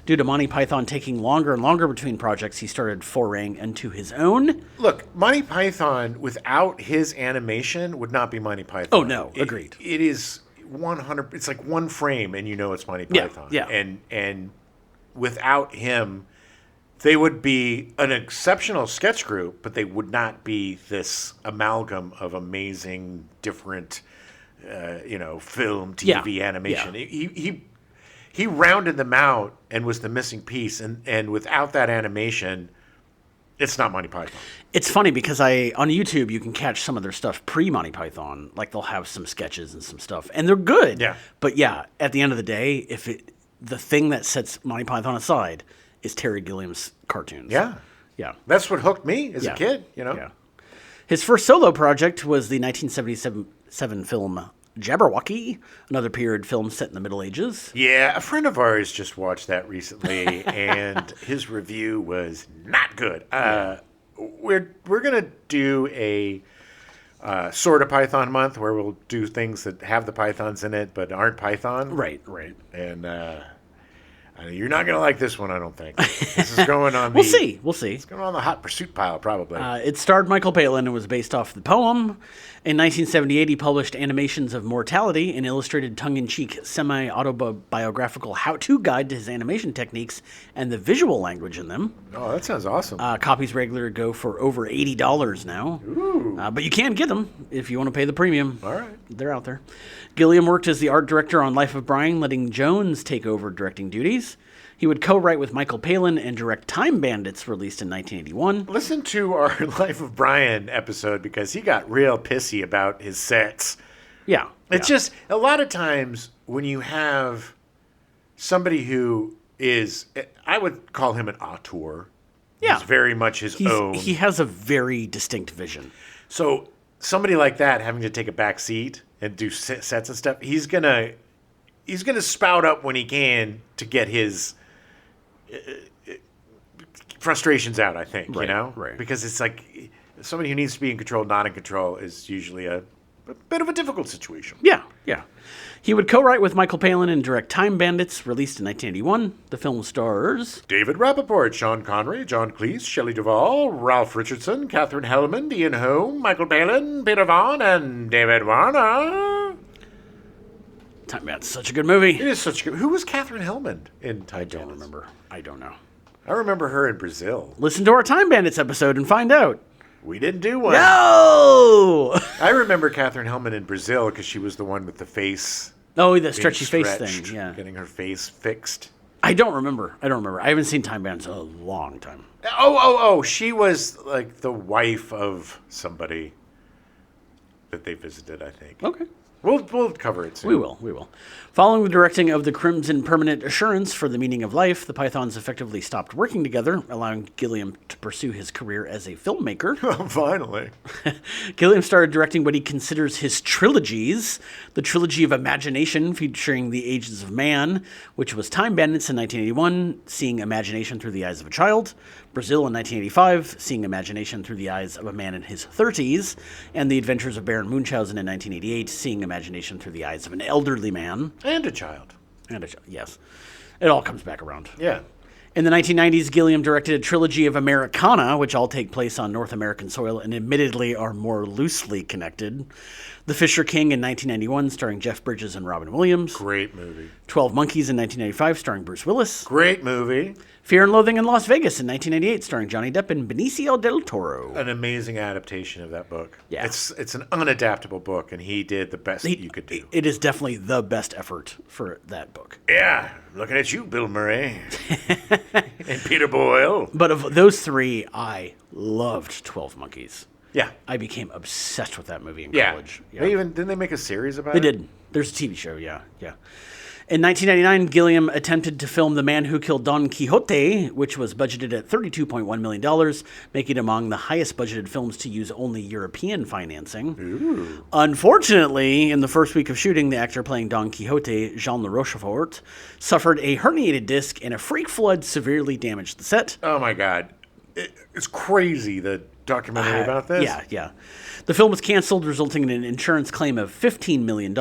Due to Monty Python taking longer and longer between projects, he started foraying into his own. Look, Monty Python, without his animation, would not be Monty Python. Oh, no. Agreed. It is 100... It's like one frame, and you know it's Monty Python. Yeah. And without him, they would be an exceptional sketch group, but they would not be this amalgam of amazing, different... film, TV, animation. Yeah. he rounded them out and was the missing piece. And without that animation, it's not Monty Python. It's funny because on YouTube you can catch some of their stuff pre Monty Python. Like they'll have some sketches and some stuff, and they're good. Yeah. But yeah, at the end of the day, the thing that sets Monty Python aside is Terry Gilliam's cartoons. Yeah. Yeah. That's what hooked me as a Yeah. kid, you know? Yeah. His first solo project was the 1977 film Jabberwocky, another period film set in the Middle Ages. Yeah, a friend of ours just watched that recently, and his review was not good. We're gonna do a sort of Python month where we'll do things that have the pythons in it but aren't Python. Right. And you're not gonna like this one, I don't think. This is going on. We'll see. It's going on the hot pursuit pile, probably. It starred Michael Palin and was based off the poem. In 1978, he published Animations of Mortality, an illustrated tongue-in-cheek, semi-autobiographical how-to guide to his animation techniques and the visual language in them. Oh, that sounds awesome. Copies regular go for over $80 now. Ooh. But you can get them if you want to pay the premium. All right. They're out there. Gilliam worked as the art director on Life of Brian, letting Jones take over directing duties. He would co-write with Michael Palin and direct Time Bandits, released in 1981. Listen to our Life of Brian episode because he got real pissy about his sets. Yeah. It's just a lot of times when you have somebody who is, I would call him an auteur. Yeah. He's very much his own. He has a very distinct vision. So somebody like that having to take a back seat and do sets and stuff, he's gonna spout up when he can to get his frustrations out, I think, you know? Right. Because it's like somebody who needs to be in control, not in control, is usually a bit of a difficult situation. Yeah. He would co-write with Michael Palin and direct Time Bandits, released in 1981. The film stars David Rappaport, Sean Connery, John Cleese, Shelley Duvall, Ralph Richardson, Katherine Hellman, Ian Holm, Michael Palin, Peter Vaughn, and David Warner. Time Bandits, such a good movie. It is such a good... Who was Katherine Hellman in Time Bandits? I don't remember. I don't know. I remember her in Brazil. Listen to our Time Bandits episode and find out. We didn't do one. No! I remember Katherine Hellman in Brazil because she was the one with the face. Oh, the being stretchy face stretched, thing. Yeah. Getting her face fixed. I don't remember. I haven't seen Time Bandits in a long time. Oh! She was like the wife of somebody that they visited, I think. Okay. We'll cover it soon. We will. Following the directing of the Crimson Permanent Assurance for the Meaning of Life, the Pythons effectively stopped working together, allowing Gilliam to pursue his career as a filmmaker. Finally. Gilliam started directing what he considers his trilogies. The Trilogy of Imagination, featuring The Ages of Man, which was Time Bandits in 1981, Seeing Imagination Through the Eyes of a Child, Brazil in 1985, Seeing Imagination Through the Eyes of a Man in His 30s, and The Adventures of Baron Munchausen in 1988, Seeing Imagination Through the Eyes of an Elderly Man. And a child. Yes. It all comes back around. Yeah. In the 1990s, Gilliam directed a trilogy of Americana, which all take place on North American soil and admittedly are more loosely connected. The Fisher King in 1991, starring Jeff Bridges and Robin Williams. Great movie. 12 Monkeys in 1995, starring Bruce Willis. Great movie. Fear and Loathing in Las Vegas in 1998, starring Johnny Depp and Benicio del Toro. An amazing adaptation of that book. Yeah. It's an unadaptable book, and he did the best you could do. It is definitely the best effort for that book. Yeah. Looking at you, Bill Murray. And Peter Boyle. But of those three, I loved 12 Monkeys. Yeah. I became obsessed with that movie in Yeah. college. Yeah. Didn't they make a series about They it? did. There's a TV show, yeah. In 1999, Gilliam attempted to film The Man Who Killed Don Quixote, which was budgeted at $32.1 million, making it among the highest budgeted films to use only European financing. Ooh. Unfortunately, in the first week of shooting, the actor playing Don Quixote, Jean Le Rochefort, suffered a herniated disc and a freak flood severely damaged the set. Oh, my God. It's crazy, the documentary about this. Yeah. The film was canceled, resulting in an insurance claim of $15 million.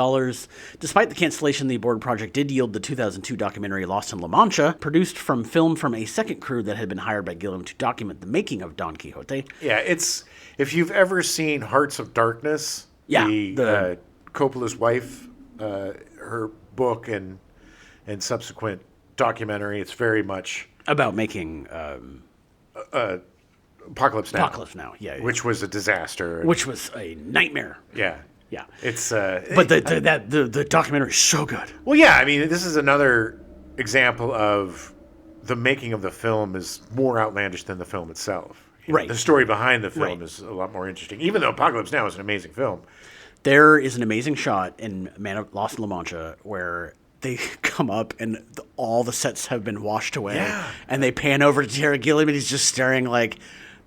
Despite the cancellation, the aborted project did yield the 2002 documentary Lost in La Mancha, produced from film from a second crew that had been hired by Gilliam to document the making of Don Quixote. Yeah, it's... If you've ever seen Hearts of Darkness, Coppola's wife, her book and subsequent documentary, it's very much... About making... Apocalypse Now. Apocalypse Now, yeah. Which was a disaster. Which was a nightmare. Yeah. Yeah. It's... but the documentary is so good. Well, yeah, I mean, this is another example of the making of the film is more outlandish than the film itself. Right. The story behind the film Right. is a lot more interesting, even though Apocalypse Now is an amazing film. There is an amazing shot in Man of Lost in La Mancha where they come up and all the sets have been washed away. Yeah. And they pan over to Terry Gilliam and he's just staring like,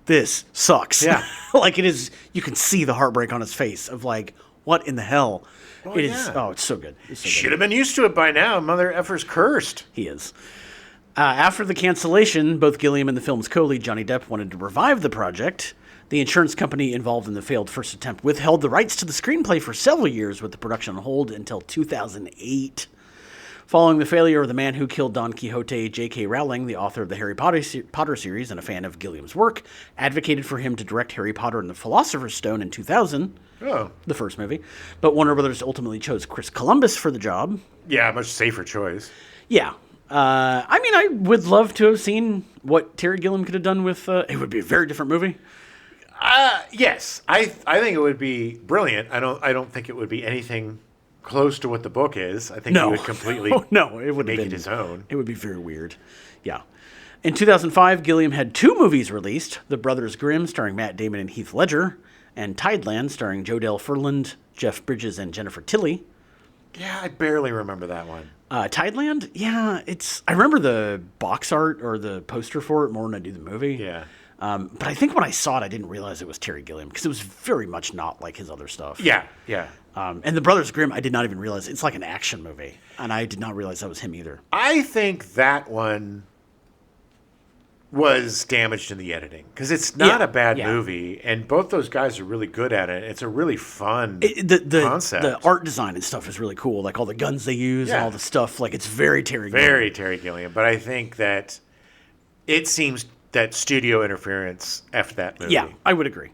this sucks. Yeah. Like it is, you can see the heartbreak on his face of like, what in the hell? Oh, It is. yeah. Oh, it's so good. It's so good. Should have been used to it by now. Mother effer's cursed. He is. After the cancellation, both Gilliam and the film's co-lead Johnny Depp wanted to revive the project. The insurance company involved in the failed first attempt withheld the rights to the screenplay for several years, with the production on hold until 2008. Following the failure of The Man Who Killed Don Quixote, J.K. Rowling, the author of the Harry Potter series and a fan of Gilliam's work, advocated for him to direct Harry Potter and the Philosopher's Stone in 2000, Oh. the first movie. But Warner Brothers ultimately chose Chris Columbus for the job. Yeah, much safer choice. Yeah. I mean, I would love to have seen what Terry Gilliam could have done with... it would be a very different movie. Yes, I think it would be brilliant. I don't think it would be anything close to what the book is. I think No. he would completely No, it would make have it been his own. It would be very weird. Yeah. In 2005, Gilliam had 2 movies released: The Brothers Grimm, starring Matt Damon and Heath Ledger, and Tideland, starring Jodelle Ferland, Jeff Bridges, and Jennifer Tilly. Yeah, I barely remember that one. Tideland, yeah, I remember the box art or the poster for it more than I do the movie. Yeah. But I think when I saw it, I didn't realize it was Terry Gilliam because it was very much not like his other stuff. Yeah, yeah. And The Brothers Grimm, I did not even realize. It's like an action movie, and I did not realize that was him either. I think that one was damaged in the editing because it's not Yeah, a bad yeah. movie, and both those guys are really good at it. It's a really fun The concept. the art design and stuff is really cool. Like all the guns they use, Yeah. all the stuff. Like it's very Terry Gilliam. Very Terry Gilliam, but I think that it seems that studio interference effed that movie. Yeah, I would agree.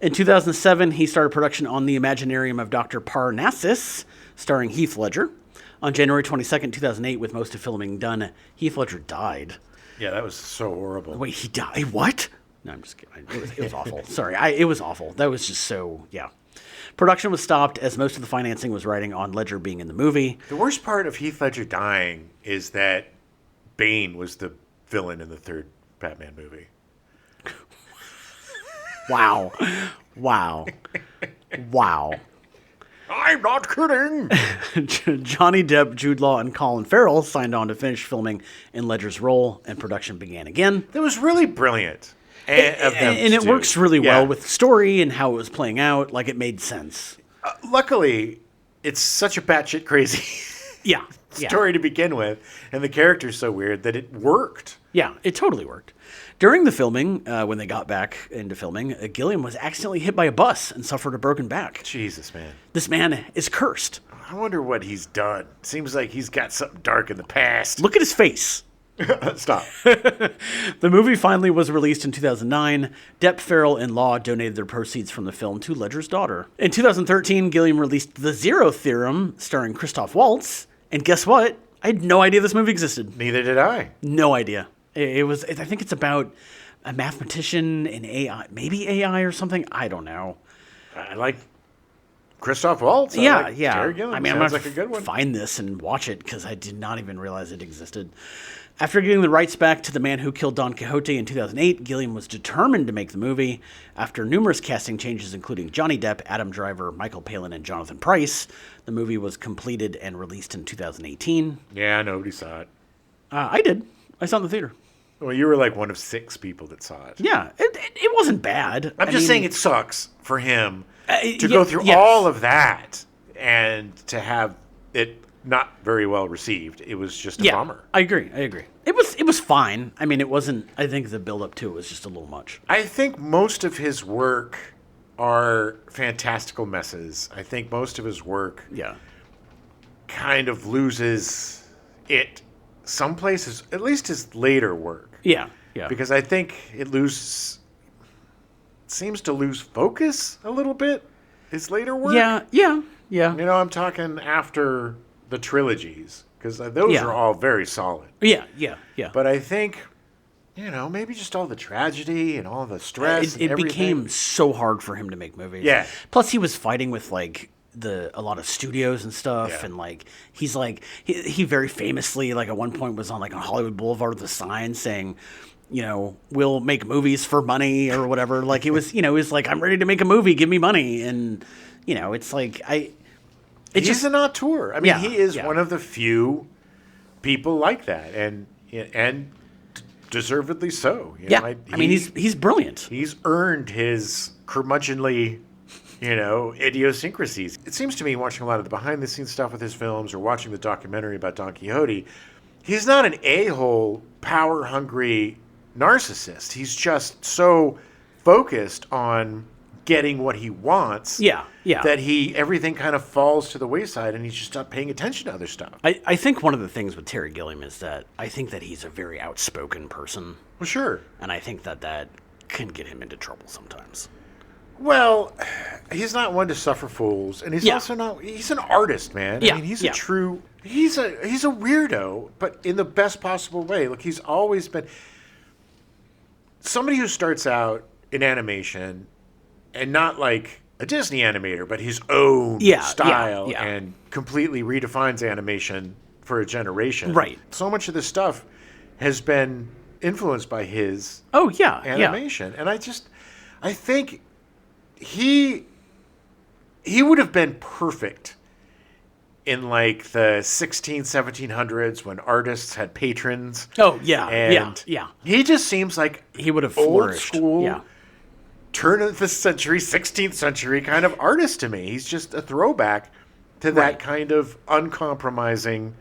In 2007, he started production on The Imaginarium of Dr. Parnassus, starring Heath Ledger. On January 22nd, 2008, with most of filming done, Heath Ledger died. Yeah, that was so horrible. Wait, he died? What? No, I'm just kidding. It was awful. Sorry, it was awful. That was just so, yeah. Production was stopped as most of the financing was riding on Ledger being in the movie. The worst part of Heath Ledger dying is that Bane was the villain in the third Batman movie. Wow. I'm not kidding. Johnny Depp, Jude Law, and Colin Farrell signed on to finish filming in Ledger's role, and production began again. That was really brilliant. Of them And it to works do. really Yeah. well with the story and how it was playing out. Like, it made sense. Luckily, it's such a batshit crazy Yeah. story to begin with, and the character's so weird that it worked. Yeah, it totally worked. During the filming, when they got back into filming, Gilliam was accidentally hit by a bus and suffered a broken back. Jesus, man. This man is cursed. I wonder what he's done. Seems like he's got something dark in the past. Look at his face. Stop. The movie finally was released in 2009. Depp, Farrell, and Law donated their proceeds from the film to Ledger's daughter. In 2013, Gilliam released The Zero Theorem, starring Christoph Waltz. And guess what? I had no idea this movie existed. Neither did I. No idea. It was. I think it's about a mathematician and AI, maybe AI or something. I don't know. I like Christoph Waltz. I Yeah, like yeah. Terry Gilliam. I mean, I'm Sounds gonna like a good one. find this and watch it because I did not even realize it existed. After getting the rights back to The Man Who Killed Don Quixote in 2008, Gilliam was determined to make the movie. After numerous casting changes, including Johnny Depp, Adam Driver, Michael Palin, and Jonathan Pryce, the movie was completed and released in 2018. Yeah, nobody saw it. I did. I saw it in the theater. Well, you were like one of 6 people that saw it. Yeah, it wasn't bad. I'm just saying it sucks for him to yeah, go through yes. all of that and to have it not very well received. It was just a bummer. I agree. It was fine. I mean, it wasn't. I think the build up to it was just a little much. I think most of his work are fantastical messes. I think most of his work Yeah. kind of loses it some places, at least his later work. Yeah. Yeah. Because I think it seems to lose focus a little bit, his later work. Yeah. You know, I'm talking after the trilogies, because those Yeah. are all very solid. Yeah. But I think, you know, maybe just all the tragedy and all the stress. It and everything. became so hard for him to make movies. Yeah. Plus, he was fighting with like a lot of studios and stuff, Yeah. and like he's like he very famously like at one point was on like on Hollywood Boulevard with a sign saying, we'll make movies for money or whatever. Like it was like, I'm ready to make a movie, give me money, and it's like He's an auteur. I mean, Yeah, he is yeah. one of the few people like that, and deservedly so. yeah. I mean, he's brilliant. He's earned his curmudgeonly, idiosyncrasies. It seems to me, watching a lot of the behind-the-scenes stuff with his films or watching the documentary about Don Quixote, he's not an a-hole, power-hungry narcissist. He's just so focused on getting what he wants Yeah. that everything kind of falls to the wayside, and he's just not paying attention to other stuff. I think one of the things with Terry Gilliam is that I think that he's a very outspoken person, Well, sure. and I think that can get him into trouble sometimes. Well, he's not one to suffer fools, and he's Yeah. also not. He's an artist, man. Yeah, I mean, he's yeah. a true. He's a weirdo, but in the best possible way. Look, he's always been somebody who starts out in animation, and not like a Disney animator, but his own style, yeah. and completely redefines animation for a generation. Right. So much of this stuff has been influenced by his Oh yeah, animation, and I think he would have been perfect in like the 1700s when artists had patrons. Oh yeah, And yeah. He just seems like He would have old flourished. school, Yeah. turn of the century, 16th century kind of artist to me. He's just a throwback to that Right. kind of uncompromising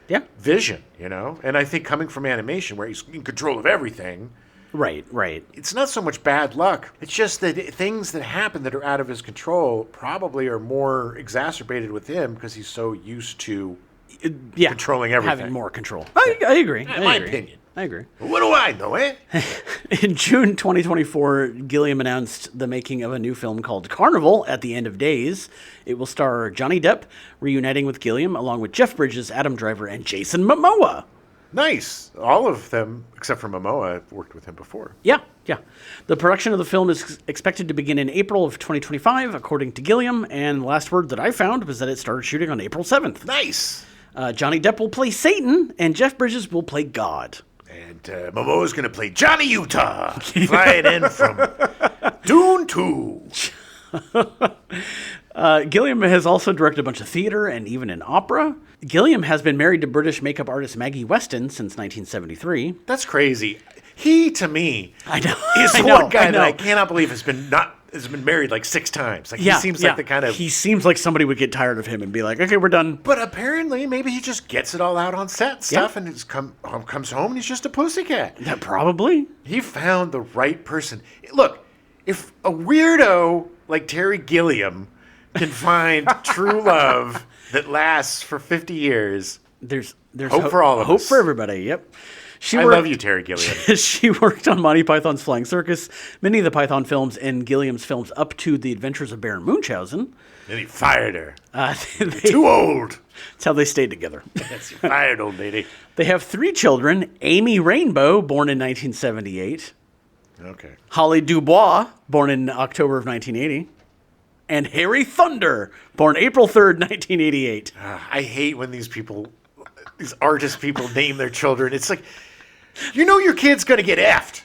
Yeah. vision, And I think coming from animation, where he's in control of everything, Right. it's not so much bad luck. It's just that things that happen that are out of his control probably are more exacerbated with him because he's so used to Yeah. controlling everything. Having more control. I agree. my opinion. I agree. What do I know, eh? In June 2024, Gilliam announced the making of a new film called Carnival at the End of Days. It will star Johnny Depp reuniting with Gilliam, along with Jeff Bridges, Adam Driver, and Jason Momoa. Nice. All of them, except for Momoa, have worked with him before. Yeah. The production of the film is expected to begin in April of 2025, according to Gilliam, and the last word that I found was that it started shooting on April 7th. Nice. Johnny Depp will play Satan, and Jeff Bridges will play God. And Momoa's going to play Johnny Utah, flying in from Dune 2. Gilliam has also directed a bunch of theater and even an opera. Gilliam has been married to British makeup artist Maggie Weston since 1973. That's crazy. He, to me, I know. is the I know, one guy I that I know. cannot believe has been married like 6 times. Like, Yeah, he seems yeah. like the kind of... He seems like somebody would get tired of him and be like, okay, we're done. But apparently, maybe he just gets it all out on set and stuff, and comes home and he's just a pussycat. Yeah, probably. He found the right person. Look, if a weirdo like Terry Gilliam can find true love that lasts for 50 years, There's Hope for all of hope us. for everybody. Yep. I love you, Terry Gilliam. She worked on Monty Python's Flying Circus, many of the Python films, and Gilliam's films up to The Adventures of Baron Munchausen. And he fired her. They- Too old. That's how they stayed together. Yes, you fired, old lady. They have 3 children: Amy Rainbow, born in 1978, Okay. Holly Dubois, born in October of 1980, and Harry Thunder, born April 3rd, 1988. I hate when these artist people name their children. It's like, your kid's going to get effed.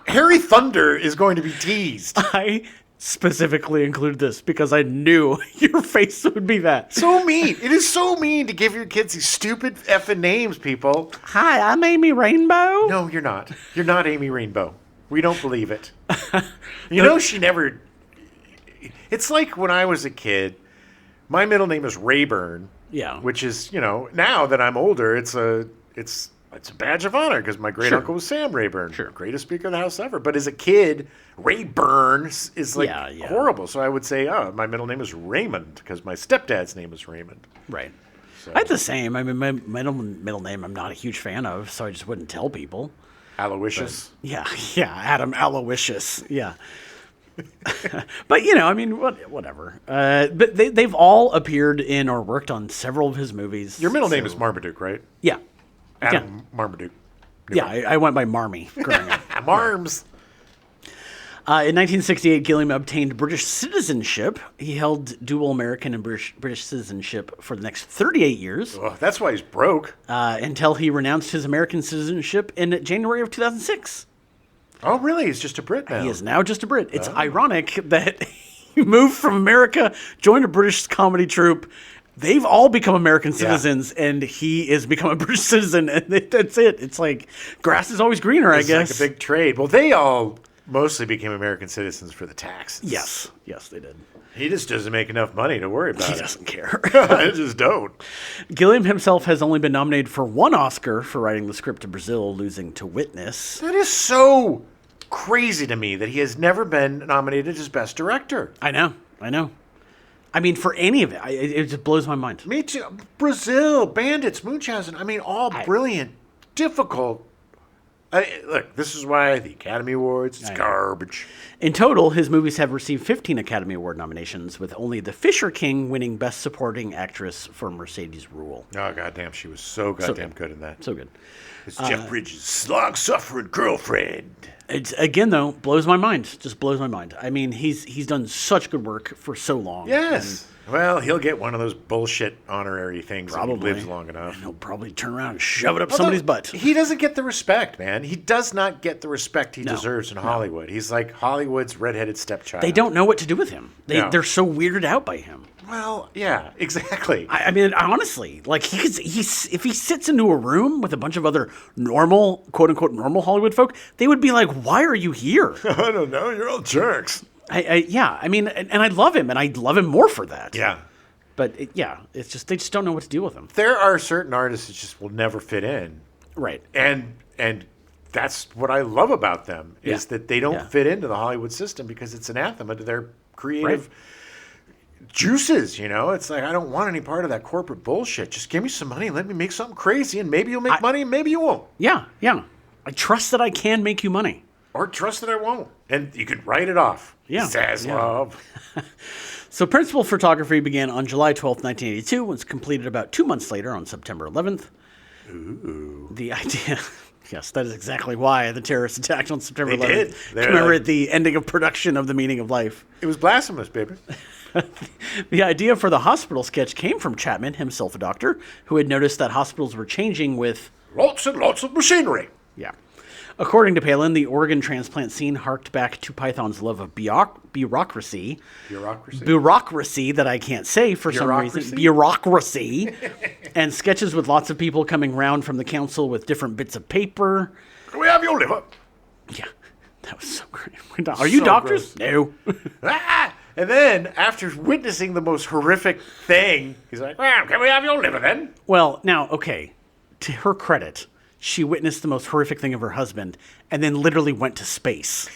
Harry Thunder is going to be teased. I specifically included this because I knew your face would be that. So mean. It is so mean to give your kids these stupid effing names, people. Hi, I'm Amy Rainbow. No, you're not. You're not Amy Rainbow. We don't believe it. She never... It's like when I was a kid, my middle name is Rayburn. Yeah. Which is, now that I'm older, it's a badge of honor because my great uncle was Sam Rayburn, greatest Speaker of the House ever. But as a kid, Rayburn is like horrible. So I would say, my middle name is Raymond because my stepdad's name is Raymond. Right. I had the same. I mean, my middle name I'm not a huge fan of, so I just wouldn't tell people. Aloysius. Yeah, Adam Aloysius. Yeah. But whatever. But they've all appeared in or worked on several of his movies. Your middle name is Marmaduke, right? Yeah. Adam Marmaduke. Yeah, I went by Marmy growing up. Marms. In 1968, Gilliam obtained British citizenship. He held dual American and British citizenship for the next 38 years Oh, that's why he's broke. until he renounced his American citizenship in January of 2006. Oh, really? He's just a Brit now. He is now just a Brit. It's ironic that he moved from America, joined a British comedy troupe. They've all become American citizens, and he is become a British citizen, and that's it. It's like grass is always greener, I guess. It's like a big trade. Well, they all mostly became American citizens for the taxes. Yes, they did. He just doesn't make enough money to worry about He it. doesn't care. I just don't. Gilliam himself has only been nominated for one Oscar for writing the script to Brazil, losing to Witness. That is so crazy to me that he has never been nominated as Best Director. I know. I mean, for any of it, it just blows my mind. Me too. Brazil, Bandits, Munchausen. I mean, all brilliant, difficult. Look, this is why the Academy Awards is garbage. In total, his movies have received 15 Academy Award nominations, with only The Fisher King winning Best Supporting Actress for Mercedes Ruehl. Oh, goddamn, she was so goddamn good in that. So good. It's Jeff Bridges' long-suffering girlfriend. It's, again, though, blows my mind. Just blows my mind. I mean, he's done such good work for so long. Yes. Well, he'll get one of those bullshit honorary things if he lives long enough. And he'll probably turn around and shove it up somebody's butt. He doesn't get the respect, man. He does not get the respect he deserves in Hollywood. He's like Hollywood's redheaded stepchild. They don't know what to do with him. They're so weirded out by him. Well, yeah, exactly. I mean, honestly, like if he sits into a room with a bunch of other normal, quote unquote, normal Hollywood folk, they would be like, "Why are you here?" I don't know. You're all jerks. I mean, and I love him, and I love him more for that. Yeah. But it's just they just don't know what to do with him. There are certain artists that just will never fit in. Right. And that's what I love about them is that they don't fit into the Hollywood system because it's anathema to their creative juices, you know? It's like, I don't want any part of that corporate bullshit. Just give me some money and let me make something crazy, and maybe you'll make money and maybe you won't. Yeah. I trust that I can make you money. Or trust that I won't. And you can write it off. Yeah. Zaslav. So principal photography began on July 12th, 1982, was completed about 2 months later on September 11th. Ooh. The idea... Yes, that is exactly why the terrorists attacked on September 11th. They commemorate the ending of production of The Meaning of Life. It was blasphemous, baby. The idea for the hospital sketch came from Chapman, himself a doctor, who had noticed that hospitals were changing with... Lots and lots of machinery. Yeah. According to Palin, the organ transplant scene harked back to Python's love of bureaucracy. Bureaucracy that I can't say for some reason. Bureaucracy. And sketches with lots of people coming round from the council with different bits of paper. Can we have your liver? Yeah. That was so great. Are you doctors? Gross. No. And then, after witnessing the most horrific thing, he's like, well, can we have your liver then? Well, now, okay. To her credit, she witnessed the most horrific thing of her husband and then literally went to space.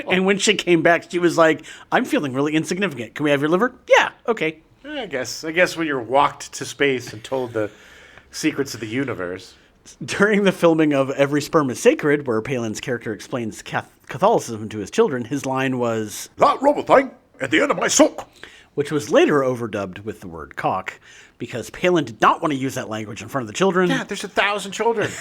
And when she came back, she was like, I'm feeling really insignificant. Can we have your liver? Yeah, okay. I guess when you're walked to space and told the secrets of the universe. During the filming of Every Sperm is Sacred, where Palin's character explains Catholicism to his children, his line was, That rubber thing at the end of my sock. Which was later overdubbed with the word cock, because Palin did not want to use that language in front of the children. Yeah, there's 1,000 children.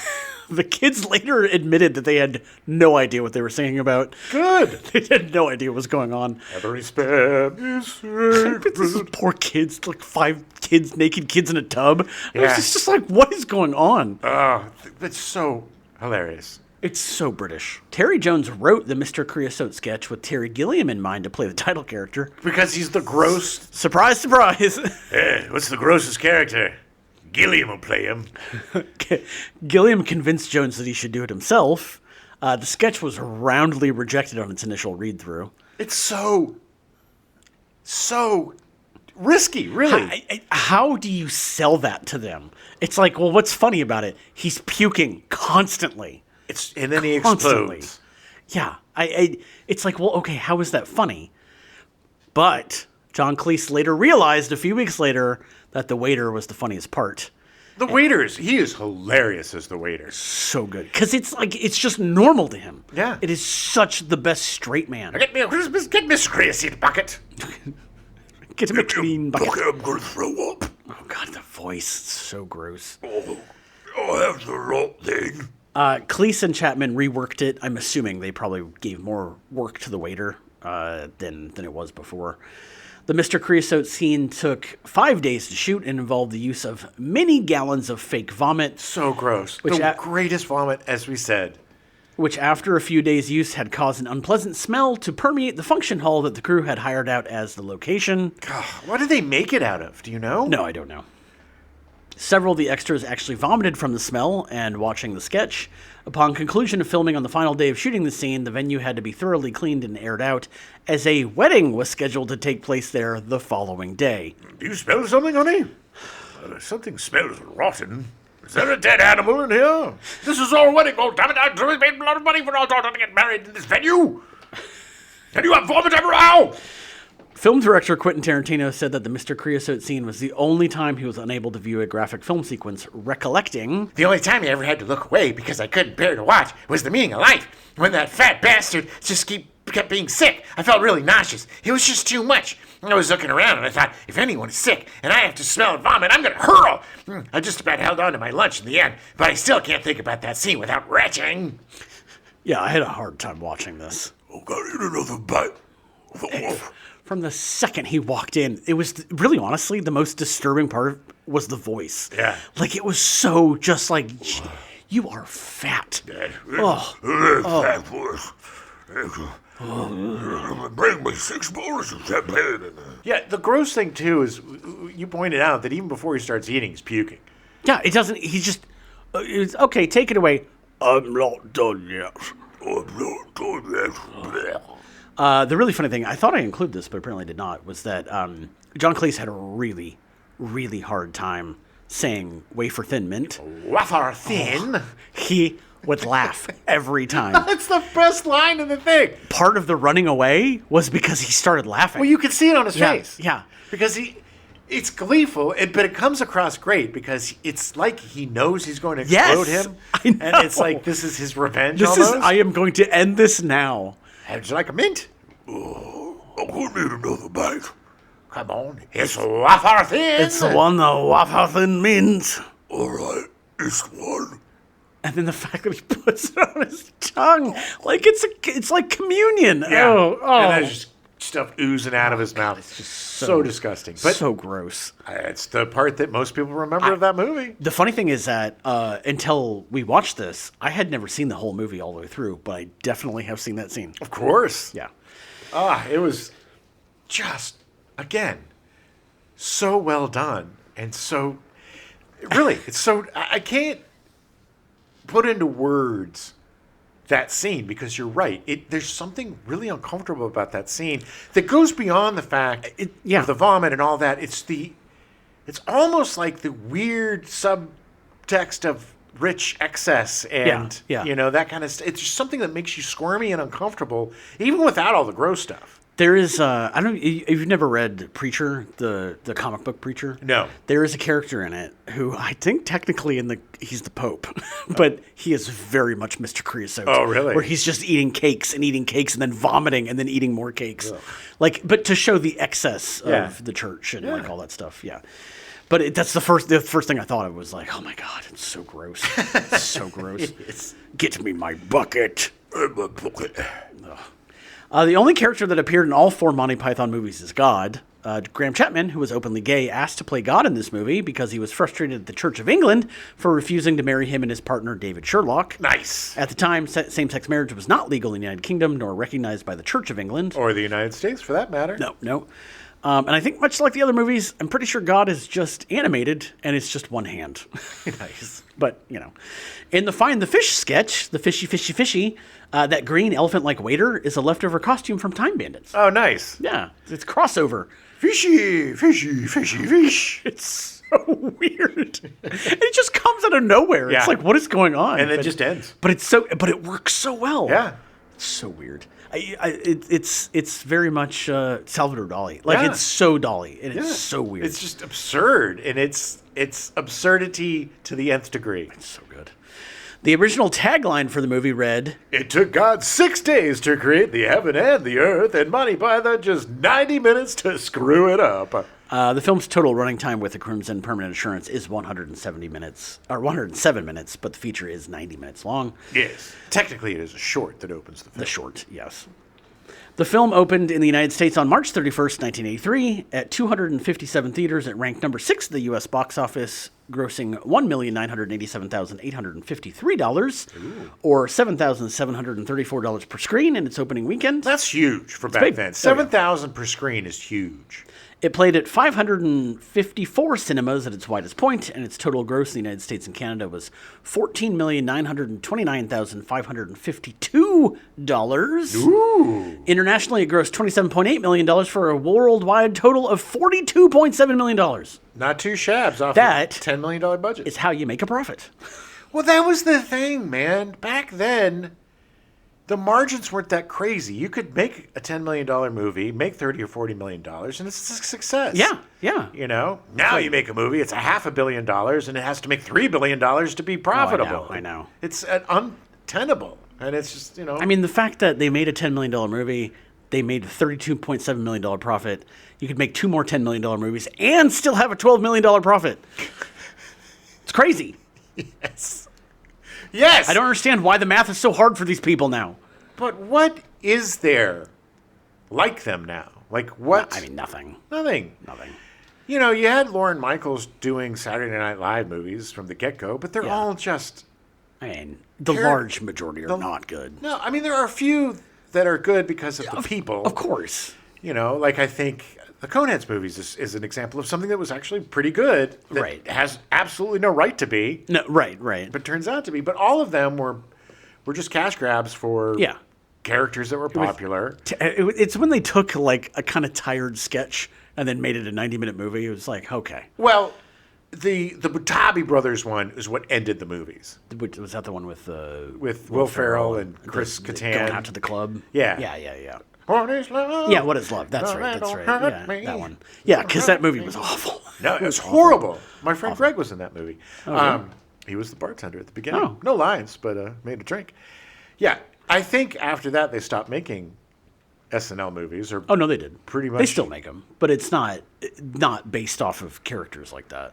The kids later admitted that they had no idea what they were singing about. Good. They had no idea what was going on. Every sperm is sacred. Poor kids, like 5 kids, naked kids in a tub. Yeah. It's just like, what is going on? That's so hilarious. It's so British. Terry Jones wrote the Mr. Creosote sketch with Terry Gilliam in mind to play the title character. Because he's the gross. Surprise, surprise. What's the grossest character? Gilliam will play him. Gilliam convinced Jones that he should do it himself. The sketch was roundly rejected on its initial read-through. It's so risky, really. How do you sell that to them? It's like, well, what's funny about it? He's puking constantly. And then he Constantly. explodes. Yeah. It's like, well, okay, how is that funny? But John Cleese later realized a few weeks later that the waiter was the funniest part. The waiters, he is hilarious as the waiter. So good. Because it's like, it's just normal to him. Yeah. It is such the best straight man. Get me a Christmas, get me a crazy bucket. Get him a clean bucket. I'm going to throw up. Oh, God, the voice. It's so gross. Oh, I have the lot thing. Cleese and Chapman reworked it. I'm assuming they probably gave more work to the waiter than it was before. The Mr. Creosote scene took 5 days to shoot and involved the use of many gallons of fake vomit. So gross. The greatest vomit, as we said. Which, after a few days' use, had caused an unpleasant smell to permeate the function hall that the crew had hired out as the location. God, what did they make it out of? Do you know? No, I don't know. Several of the extras actually vomited from the smell and watching the sketch. Upon conclusion of filming on the final day of shooting the scene, the venue had to be thoroughly cleaned and aired out, as a wedding was scheduled to take place there the following day. Do you smell something, honey? Something smells rotten. Is there a dead animal in here? This is our wedding, oh damn it! I paid a lot of money for our daughter to get married in this venue. Can you have vomit everywhere? Film director Quentin Tarantino said that the Mr. Creosote scene was the only time he was unable to view a graphic film sequence, recollecting... The only time I ever had to look away because I couldn't bear to watch was the meaning of life. When that fat bastard just kept being sick, I felt really nauseous. It was just too much. I was looking around and I thought, if anyone is sick and I have to smell vomit, I'm going to hurl. I just about held on to my lunch in the end, but I still can't think about that scene without retching. Yeah, I had a hard time watching this. Oh, gotta eat another bite. From the second he walked in, it was really, honestly, the most disturbing part was the voice. Yeah. Like, it was so just like, you are fat. Fat voice. Bring me 6 bottles of champagne. Yeah, the gross thing, too, is you pointed out that even before he starts eating, he's puking. Yeah, it doesn't, he's just, it's, okay, take it away. I'm not done yet. I'm not done yet. The really funny thing, I thought I included this, but apparently did not, was that John Cleese had a really, really hard time saying wafer thin mint. Wafer thin? He would laugh every time. That's the best line in the thing. Part of the running away was because he started laughing. Well, you could see it on his face. Yeah. Because it's gleeful, but it comes across great because it's like he knows he's going to explode him. I know. And it's like this is his revenge almost. I am going to end this now. How'd you like a mint? Oh, I would need another bite. Come on, it's wafer thin. It's the one, the wafer thin mint. All right, it's one. And then the fact that he puts it on his tongue, like it's like communion. Yeah. Oh. And there's just stuff oozing out of his mouth. It's just so disgusting. But so gross. It's the part that most people remember of that movie. The funny thing is that until we watched this, I had never seen the whole movie all the way through, but I definitely have seen that scene. Of course. Yeah. It was just, again, so well done. And so, really, it's so, I can't put into words that scene because you're right. There's something really uncomfortable about that scene that goes beyond the fact of the vomit and all that. It's almost like the weird subtext of rich excess and you know, that kind of stuff. It's just something that makes you squirmy and uncomfortable even without all the gross stuff. There is I don't know if you've never read Preacher, the comic book Preacher. No. There is a character in it who I think technically he's the Pope, but he is very much Mr. Creosote. Oh, really? Where he's just eating cakes and then vomiting and then eating more cakes. Ugh. But to show the excess of the church and like all that stuff. Yeah. But that's the first thing I thought of was like, oh my God, it's so gross. It's so gross. Get me my bucket. My bucket. The only character that appeared in all 4 Monty Python movies is God. Graham Chapman, who was openly gay, asked to play God in this movie because he was frustrated at the Church of England for refusing to marry him and his partner, David Sherlock. Nice. At the time, same-sex marriage was not legal in the United Kingdom, nor recognized by the Church of England. Or the United States, for that matter. No. And I think much like the other movies, I'm pretty sure God is just animated, and it's just one hand. Nice. But, you know. In the Find the Fish sketch, the fishy, that green elephant-like waiter is a leftover costume from Time Bandits. Oh, nice. Yeah, it's crossover. Fishy fish. It's so weird. It just comes out of nowhere. Yeah. It's like, what is going on? And it just ends. But it works so well. Yeah. It's so weird. It's very much Salvador Dali. Like it's so Dali, and it's so weird. It's just absurd, and it's absurdity to the nth degree. It's so good. The original tagline for the movie read, "It took God 6 days to create the heaven and the earth, and Monty Python just 90 minutes to screw it up." The film's total running time with the Crimson Permanent Insurance is 170 minutes, or 107 minutes, but the feature is 90 minutes long. Yes. Technically, it is a short that opens the film. The short, yes. The film opened in the United States on March 31st, 1983. At 257 theaters, it ranked number 6 at the U.S. box office, grossing $1,987,853, or $7,734 per screen in its opening weekend. That's huge for back big. then. 7,000 per screen is huge. It played at 554 cinemas at its widest point, and its total gross in the United States and Canada was $14,929,552. Ooh. Internationally, it grossed $27.8 million for a worldwide total of $42.7 million. Not too shabs off That a $10 million budget. It's how you make a profit. Well, that was the thing, man. Back then, the margins weren't that crazy. You could make a $10 million movie, make $30 or $40 million, and it's a success. Yeah, yeah. You know? Now you make a movie, it's $500 million, and it has to make $3 billion to be profitable. I know. It's untenable. And it's just, you know. I mean, the fact that they made a $10 million movie, they made a $32.7 million profit. You could make 2 more $10 million movies and still have a $12 million profit. It's crazy. Yes. Yes. I don't understand why the math is so hard for these people now. But what is there like them now? Like what? I mean, nothing. Nothing. Nothing. You know, you had Lorne Michaels doing Saturday Night Live movies from the get-go, but they're Yeah. all just... I mean, the large majority are not good. No, I mean, there are a few that are good because of the people. Of course. You know, like I think the Coneheads movies is an example of something that was actually pretty good. That Right. has absolutely no right to be. No, right. But turns out to be. But all of them were just cash grabs for Yeah. characters that were popular. It's when they took like a kind of tired sketch and then made it a 90-minute movie. It was like, okay. Well, the Butabi Brothers one is what ended the movies. Was that the one with Will Ferrell and Chris going Kattan. out to the club? Yeah. Yeah. What is love? Yeah, What is Love? That's No, right. that That's don't right. hurt Yeah, me. that one. Yeah, because that movie was awful. No, it was horrible. My friend Greg was in that movie. He was the bartender at the beginning. Oh. No lines, but made a drink. Yeah, I think after that they stopped making SNL movies. Or Oh no, they did. Pretty They much. still make them, but it's not based off of characters like that.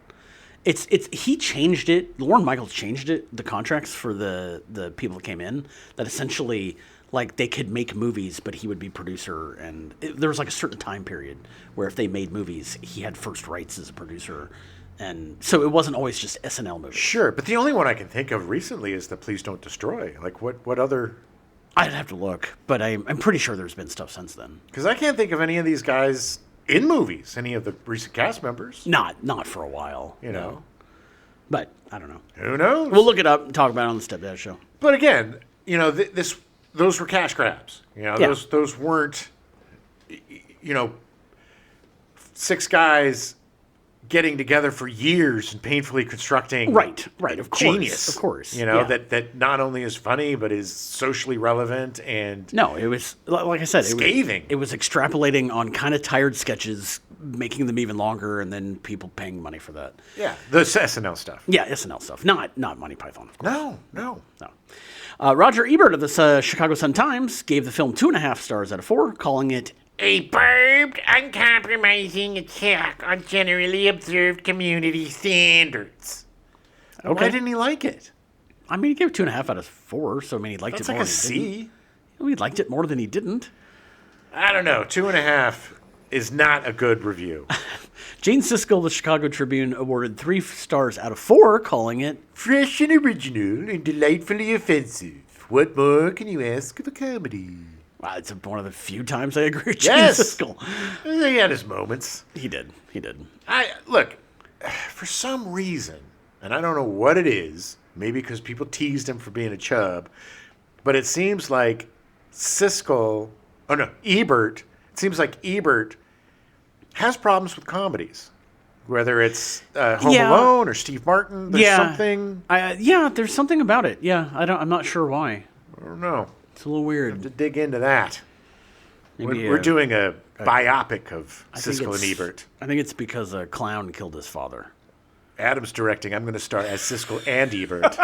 He changed it. Lorne Michaels changed it. The contracts for the people that came in, that essentially like they could make movies, but he would be producer, and there was like a certain time period where if they made movies, he had first rights as a producer, and so it wasn't always just SNL movies. Sure, but the only one I can think of recently is the Please Don't Destroy. Like what other? I'd have to look, but I'm pretty sure there's been stuff since then. Because I can't think of any of these guys in movies. Any of the recent cast members. Not for a while, You know. no. But I don't know. Who knows? We'll look it up and talk about it on the Stepdad Show. But again, you know, those were cash grabs. You know, Yeah. those weren't, you know, 6 guys getting together for years and painfully constructing Right, of course, genius. of course, You know, yeah. that not only is funny but is socially relevant and No, it was like I said, Scathing. It was extrapolating on kind of tired sketches, making them even longer, and then people paying money for that. yeah, the SNL stuff. Yeah, SNL stuff, not Monty Python, of course. No. No. Roger Ebert of the Chicago Sun-Times gave the film 2.5 stars out of 4, calling it A barbed, uncompromising attack on generally observed community standards. okay. Why didn't he like it? I mean, he gave 2.5 out of 4, so I mean, he liked That's it like more a than he didn't. C. Well, he liked it more than he didn't. I don't know. 2.5 is not a good review. Gene Siskel of the Chicago Tribune awarded 3 stars out of 4, calling it Fresh and original and delightfully offensive. What more can you ask of a comedy? Wow, it's one of the few times I agree with Yes. Gene Siskel. He had his moments. He did. Look, for some reason, and I don't know what it is, maybe because people teased him for being a chub, but it seems like Ebert, it seems like Ebert has problems with comedies. Whether it's Home Yeah. Alone or Steve Martin, there's something, There's something about it. Yeah, I'm not sure why. I don't know, It's a little weird. to dig into that. Maybe, We're doing a biopic of I think Siskel and it's- Ebert. I think it's because a clown killed his father. Adam's directing. I'm going to star as Siskel and Ebert.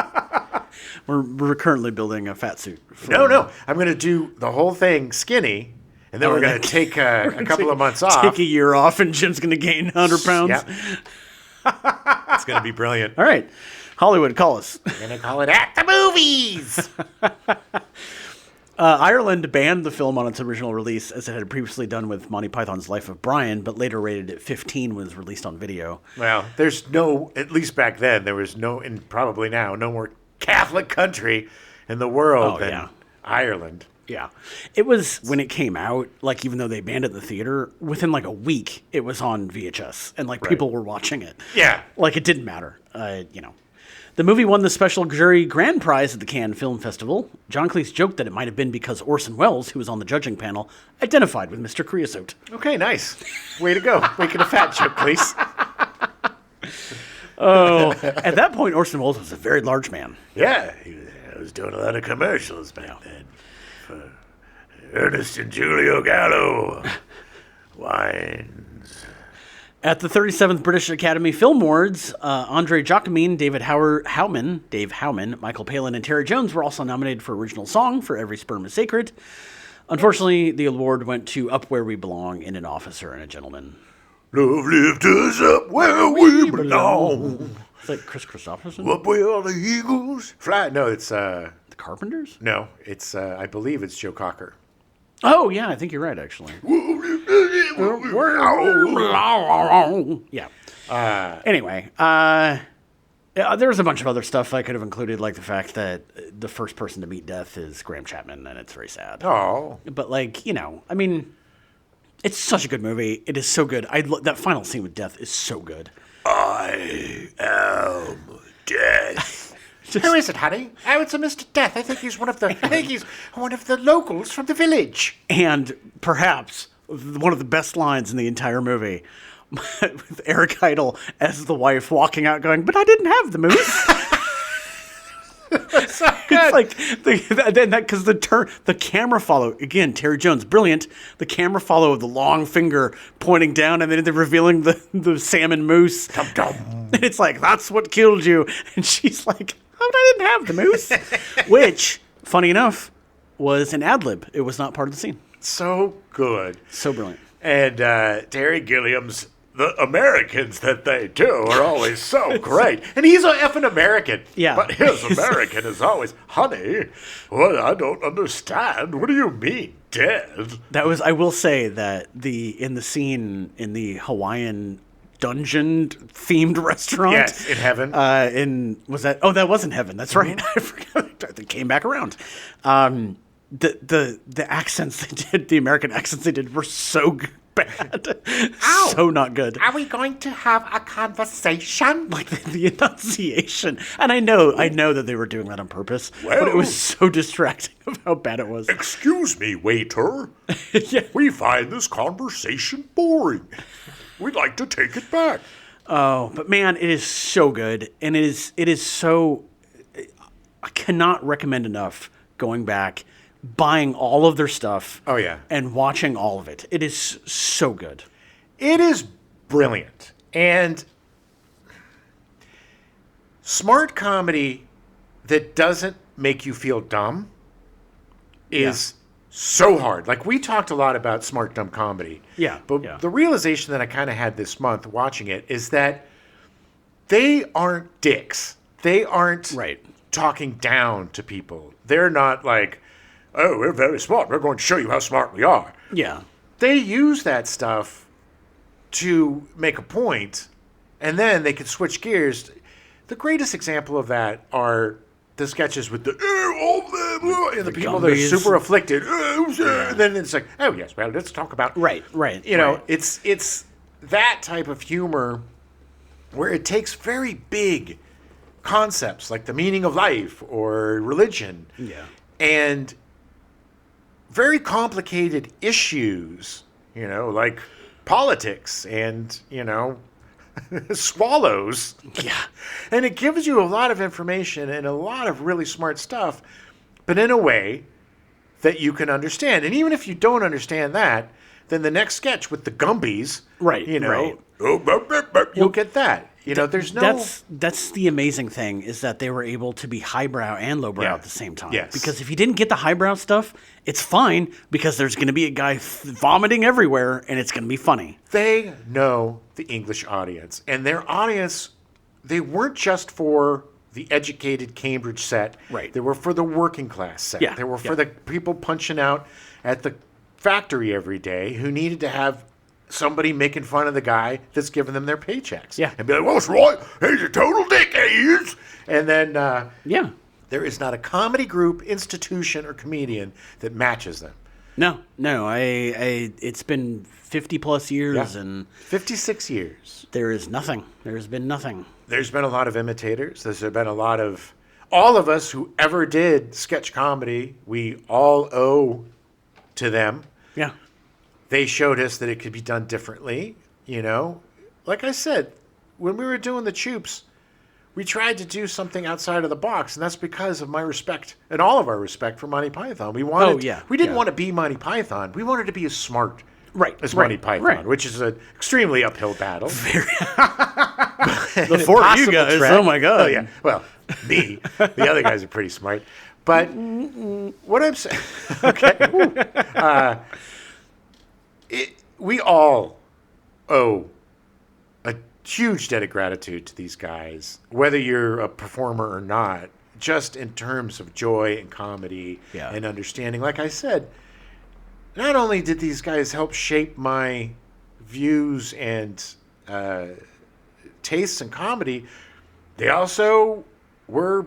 We're currently building a fat suit. No. I'm going to do the whole thing skinny, and then we're going to take a couple of months off. Take a year off, and Jim's going to gain 100 pounds. Yep. It's going to be brilliant. All right. Hollywood, call us. We're going to call it At the Movies. Ireland banned the film on its original release, as it had previously done with Monty Python's Life of Brian, but later rated it 15 when it was released on video. Well, there's no, at least back then, there was no, and probably now, no more Catholic country in the world than Ireland. Yeah. It was, when it came out, like, even though they banned it in the theater, within like a week, it was on VHS, and like people were watching it. Yeah. Like, it didn't matter, you know. The movie won the Special Jury Grand Prize at the Cannes Film Festival. John Cleese joked that it might have been because Orson Welles, who was on the judging panel, identified with Mr. Creosote. Okay, nice. Way to go. Making a fat joke, please. Oh, at that point, Orson Welles was a very large man. Yeah, I was doing a lot of commercials back then. For Ernest and Julio Gallo. Wines. At the 37th British Academy Film Awards, Andre Jacquemin, Dave Howman, Michael Palin, and Terry Jones were also nominated for Original Song for Every Sperm is Sacred. Unfortunately, the award went to Up Where We Belong in An Officer and a Gentleman. Love lift us up where we belong. Is that Chris Christopherson? Up where the eagles fly. No, it's The Carpenters? no, it's I believe it's Joe Cocker. Oh, yeah, I think you're right, actually. Yeah. Anyway, there's a bunch of other stuff I could have included, like the fact that the first person to meet death is Graham Chapman, and it's very sad. Oh, But, like, you know, I mean, it's such a good movie. It is so good. That final scene with death is so good. I am death. Who is it, honey? Oh, it's a Mr. Death. I think he's one of the locals from the village. And perhaps one of the best lines in the entire movie, with Eric Idle as the wife walking out going, "But I didn't have the moose." So good. It's like because the camera follow again. Terry Jones, brilliant. The camera follow of the long finger pointing down, and then they're revealing the salmon moose. Dum, dum. And it's like, that's what killed you. And she's like, "Oh, but I didn't have the moose," which, funny enough, was an ad lib. It was not part of the scene. So good. So brilliant. And Terry Gilliam's The Americans that they do are always so great. And he's an effing American. Yeah. But his American is always, honey, what? I don't understand. What do you mean, dead? That was, I will say that in the scene in the Hawaiian dungeon themed restaurant. Yes, in heaven. That wasn't heaven. That's right. I forgot. They came back around. The accents they did, the American accents they did were so bad. Ow. So not good. Are we going to have a conversation? Like the enunciation. And I know that they were doing that on purpose, but it was so distracting of how bad it was. Excuse me, waiter. Yeah. We find this conversation boring. We'd like to take it back. Oh, but man, it is so good. And it is so, I cannot recommend enough going back, buying all of their stuff. Oh, yeah. And watching all of it. It is so good. It is brilliant. And smart comedy that doesn't make you feel dumb is so hard. Like, we talked a lot about smart, dumb comedy. Yeah. But yeah. the realization that I kind of had this month watching it is that they aren't dicks. They aren't Right. talking down to people. They're not like, oh, we're very smart. We're going to show you how smart we are. Yeah. They use that stuff to make a point, and then they can switch gears. The greatest example of that are the sketches with the and the people that are Gumbies. super afflicted. And then it's like, oh yes, well, let's talk about Right. You know, right. it's that type of humor where it takes very big concepts like the meaning of life or religion, and very complicated issues, you know, like politics and, you know, swallows. Yeah. And it gives you a lot of information and a lot of really smart stuff, but in a way that you can understand. And even if you don't understand that, then the next sketch with the Gumbies, Right, you know, right. you'll get that. You know, there's no... That's the amazing thing, is that they were able to be highbrow and lowbrow Yeah. at the same time. Yes. Because if you didn't get the highbrow stuff, it's fine, because there's going to be a guy vomiting everywhere, and it's going to be funny. They know the English audience, and their audience, they weren't just for the educated Cambridge set. Right. They were for the working class set. Yeah, They were for yeah. the people punching out at the factory every day who needed to have somebody making fun of the guy that's giving them their paychecks. Yeah. And be like, well, it's right. He's a total dick, he is. And then Yeah. there is not a comedy group, institution, or comedian that matches them. No, it's been 50 plus years, Yeah. and 56 years. there is nothing. There's been nothing. There's been a lot of imitators. There's been a lot of... All of us who ever did sketch comedy, we all owe to them. Yeah. They showed us that it could be done differently, you know? Like I said, when we were doing the Choops, we tried to do something outside of the box, and that's because of my respect and all of our respect for Monty Python. We wanted... yeah, We didn't yeah. want to be Monty Python. We wanted to be as smart Right, as right, Monty Python, right. which is an extremely uphill battle. The four of you Impossible guys, trek. oh my God. Oh, yeah. Well, me. The other guys are pretty smart. But what I'm saying... Okay. We all owe a huge debt of gratitude to these guys, whether you're a performer or not, just in terms of joy and comedy Yeah. and understanding. Like I said, not only did these guys help shape my views and tastes in comedy, they also were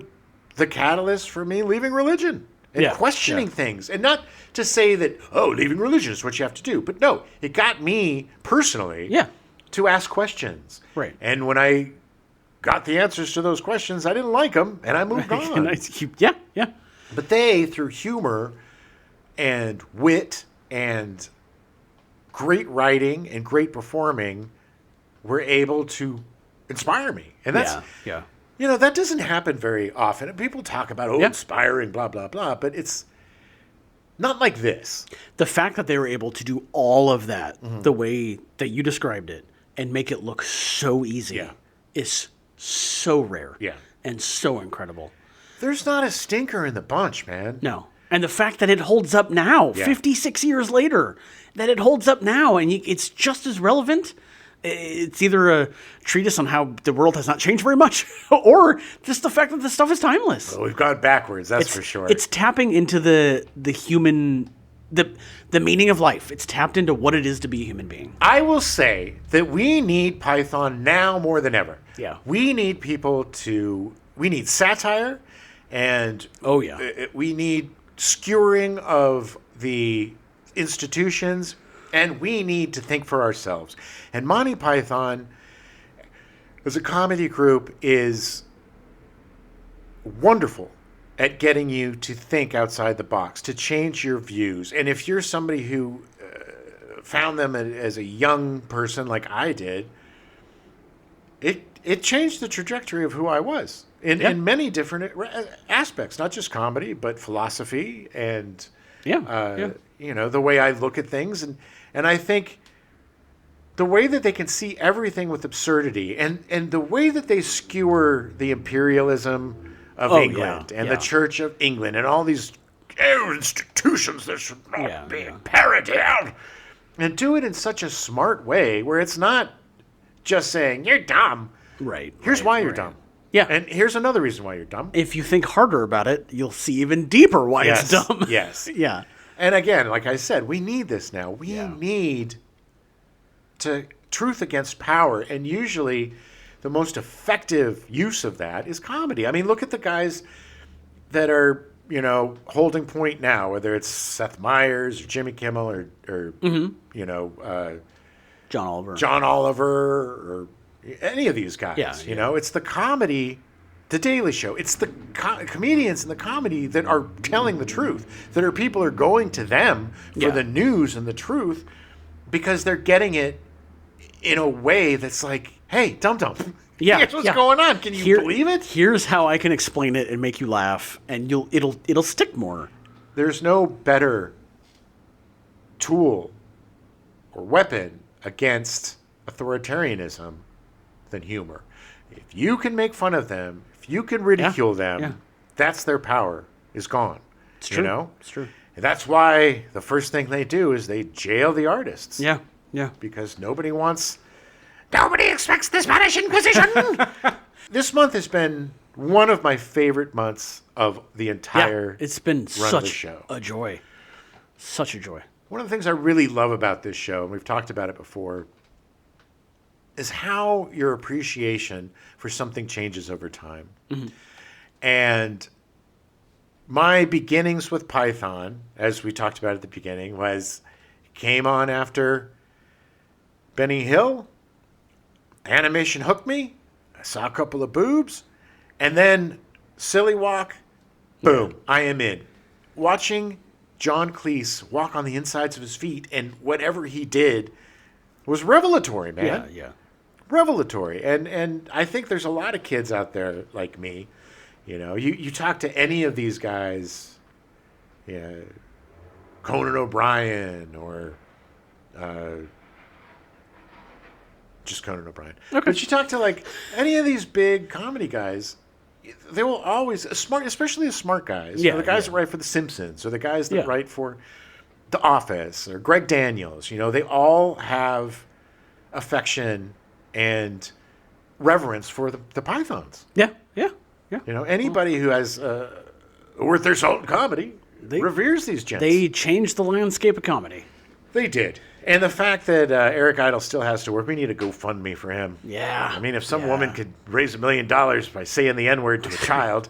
the catalyst for me leaving religion and Yeah, questioning yeah. things. And not to say that, oh, leaving religion is what you have to do. But no, it got me personally Yeah. to ask questions. Right. And when I got the answers to those questions, I didn't like them, and I moved on. Yeah. But they, through humor and wit and great writing and great performing, were able to inspire me. And that's, Yeah. you know, that doesn't happen very often. People talk about, Yeah. inspiring, blah, blah, blah, but it's not like this. The fact that they were able to do all of that Mm-hmm. the way that you described it and make it look so easy Yeah. is so rare. Yeah. And so incredible. There's not a stinker in the bunch, man. No. And the fact that it holds up now, Yeah. 56 years later, that it holds up now and it's just as relevant. It's either a treatise on how the world has not changed very much, or just the fact that this stuff is timeless. Well, we've gone backwards, that's for sure. It's tapping into the human, the meaning of life. It's tapped into what it is to be a human being. I will say that we need Python now more than ever. Yeah. We need people to... We need satire, and... Oh, yeah. We need skewering of the institutions, and we need to think for ourselves. And Monty Python, as a comedy group, is wonderful at getting you to think outside the box, to change your views. And if you're somebody who found them as a young person like I did, it changed the trajectory of who I was in many different aspects, not just comedy, but philosophy and you know, the way I look at things. And I think the way that they can see everything with absurdity and the way that they skewer the imperialism of England and the Church of England and all these institutions that should not be parodied, and do it in such a smart way where it's not just saying, you're dumb. Right. Here's why you're dumb. Yeah. And here's another reason why you're dumb. If you think harder about it, you'll see even deeper why it's dumb. Yes. Yeah. And again, like I said, we need this now. We need to truth against power. And usually the most effective use of that is comedy. I mean, look at the guys that are, you know, holding point now, whether it's Seth Meyers or Jimmy Kimmel or you know, John Oliver, or any of these guys. You know, it's the comedy, The Daily Show. It's the comedians in the comedy that are telling the truth, that people are going to them for the news and the truth because they're getting it in a way that's like, hey, dum-dum, here's what's going on. Can you believe it? Here's how I can explain it and make you laugh, and it'll stick more. There's no better tool or weapon against authoritarianism than humor. If you can make fun of them, if you can ridicule them, that's their power is gone. It's true. You know? It's true. And that's why the first thing they do is they jail the artists. Yeah. Yeah. Because nobody expects the Spanish Inquisition. This month has been one of my favorite months of the entire it's been run of the such show. a joy. Such a joy. One of the things I really love about this show, and we've talked about it before, is how your appreciation for something changes over time. Mm-hmm. And my beginnings with Python, as we talked about at the beginning, came on after Benny Hill. Animation hooked me. I saw a couple of boobs. And then Silly Walk, boom, I am in. Watching John Cleese walk on the insides of his feet and whatever he did was revelatory, man. Yeah. Revelatory. And I think there's a lot of kids out there like me. You know, you talk to any of these guys, Conan O'Brien or just Conan O'Brien. Okay. But you talk to like any of these big comedy guys, they will always especially the smart guys. Yeah, the guys that write for The Simpsons or the guys that write for The Office or Greg Daniels. You know, they all have affection and reverence for the Pythons. Yeah. You know, anybody who has worth their salt in comedy reveres these gents. They changed the landscape of comedy. They did. And the fact that Eric Idle still has to work, we need a GoFundMe for him. Yeah. I mean, if some woman could raise $1 million by saying the N-word to a child,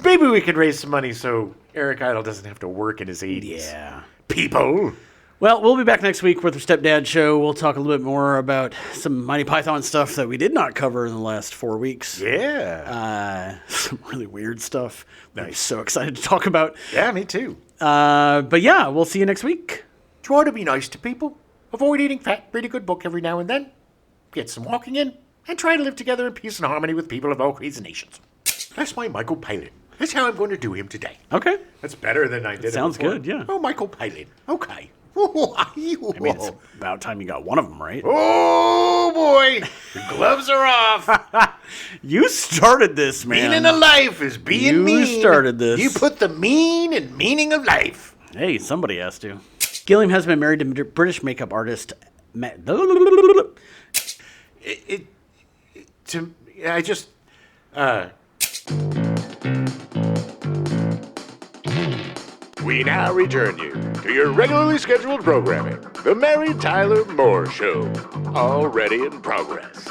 maybe we could raise some money so Eric Idle doesn't have to work in his 80s. Yeah. People. Well, we'll be back next week with our Stepdad show. We'll talk a little bit more about some Monty Python stuff that we did not cover in the last 4 weeks. Yeah. Some really weird stuff. I'm so excited to talk about. Yeah, me too. But yeah, we'll see you next week. Try to be nice to people. Avoid eating fat. Read a good book every now and then. Get some walking in. And try to live together in peace and harmony with people of all creeds and nations. That's my Michael Palin. That's how I'm going to do him today. Okay. That's better than I did. Sounds good, yeah. Oh, Michael Palin. Okay. I mean, it's about time you got one of them right. Oh, boy. The gloves are off. You started this, man. Meaning of life is being mean. You started this. You put the mean in meaning of life. Hey, somebody has to. Gilliam has been married to British makeup artist We now return you to your regularly scheduled programming, The Mary Tyler Moore Show, already in progress.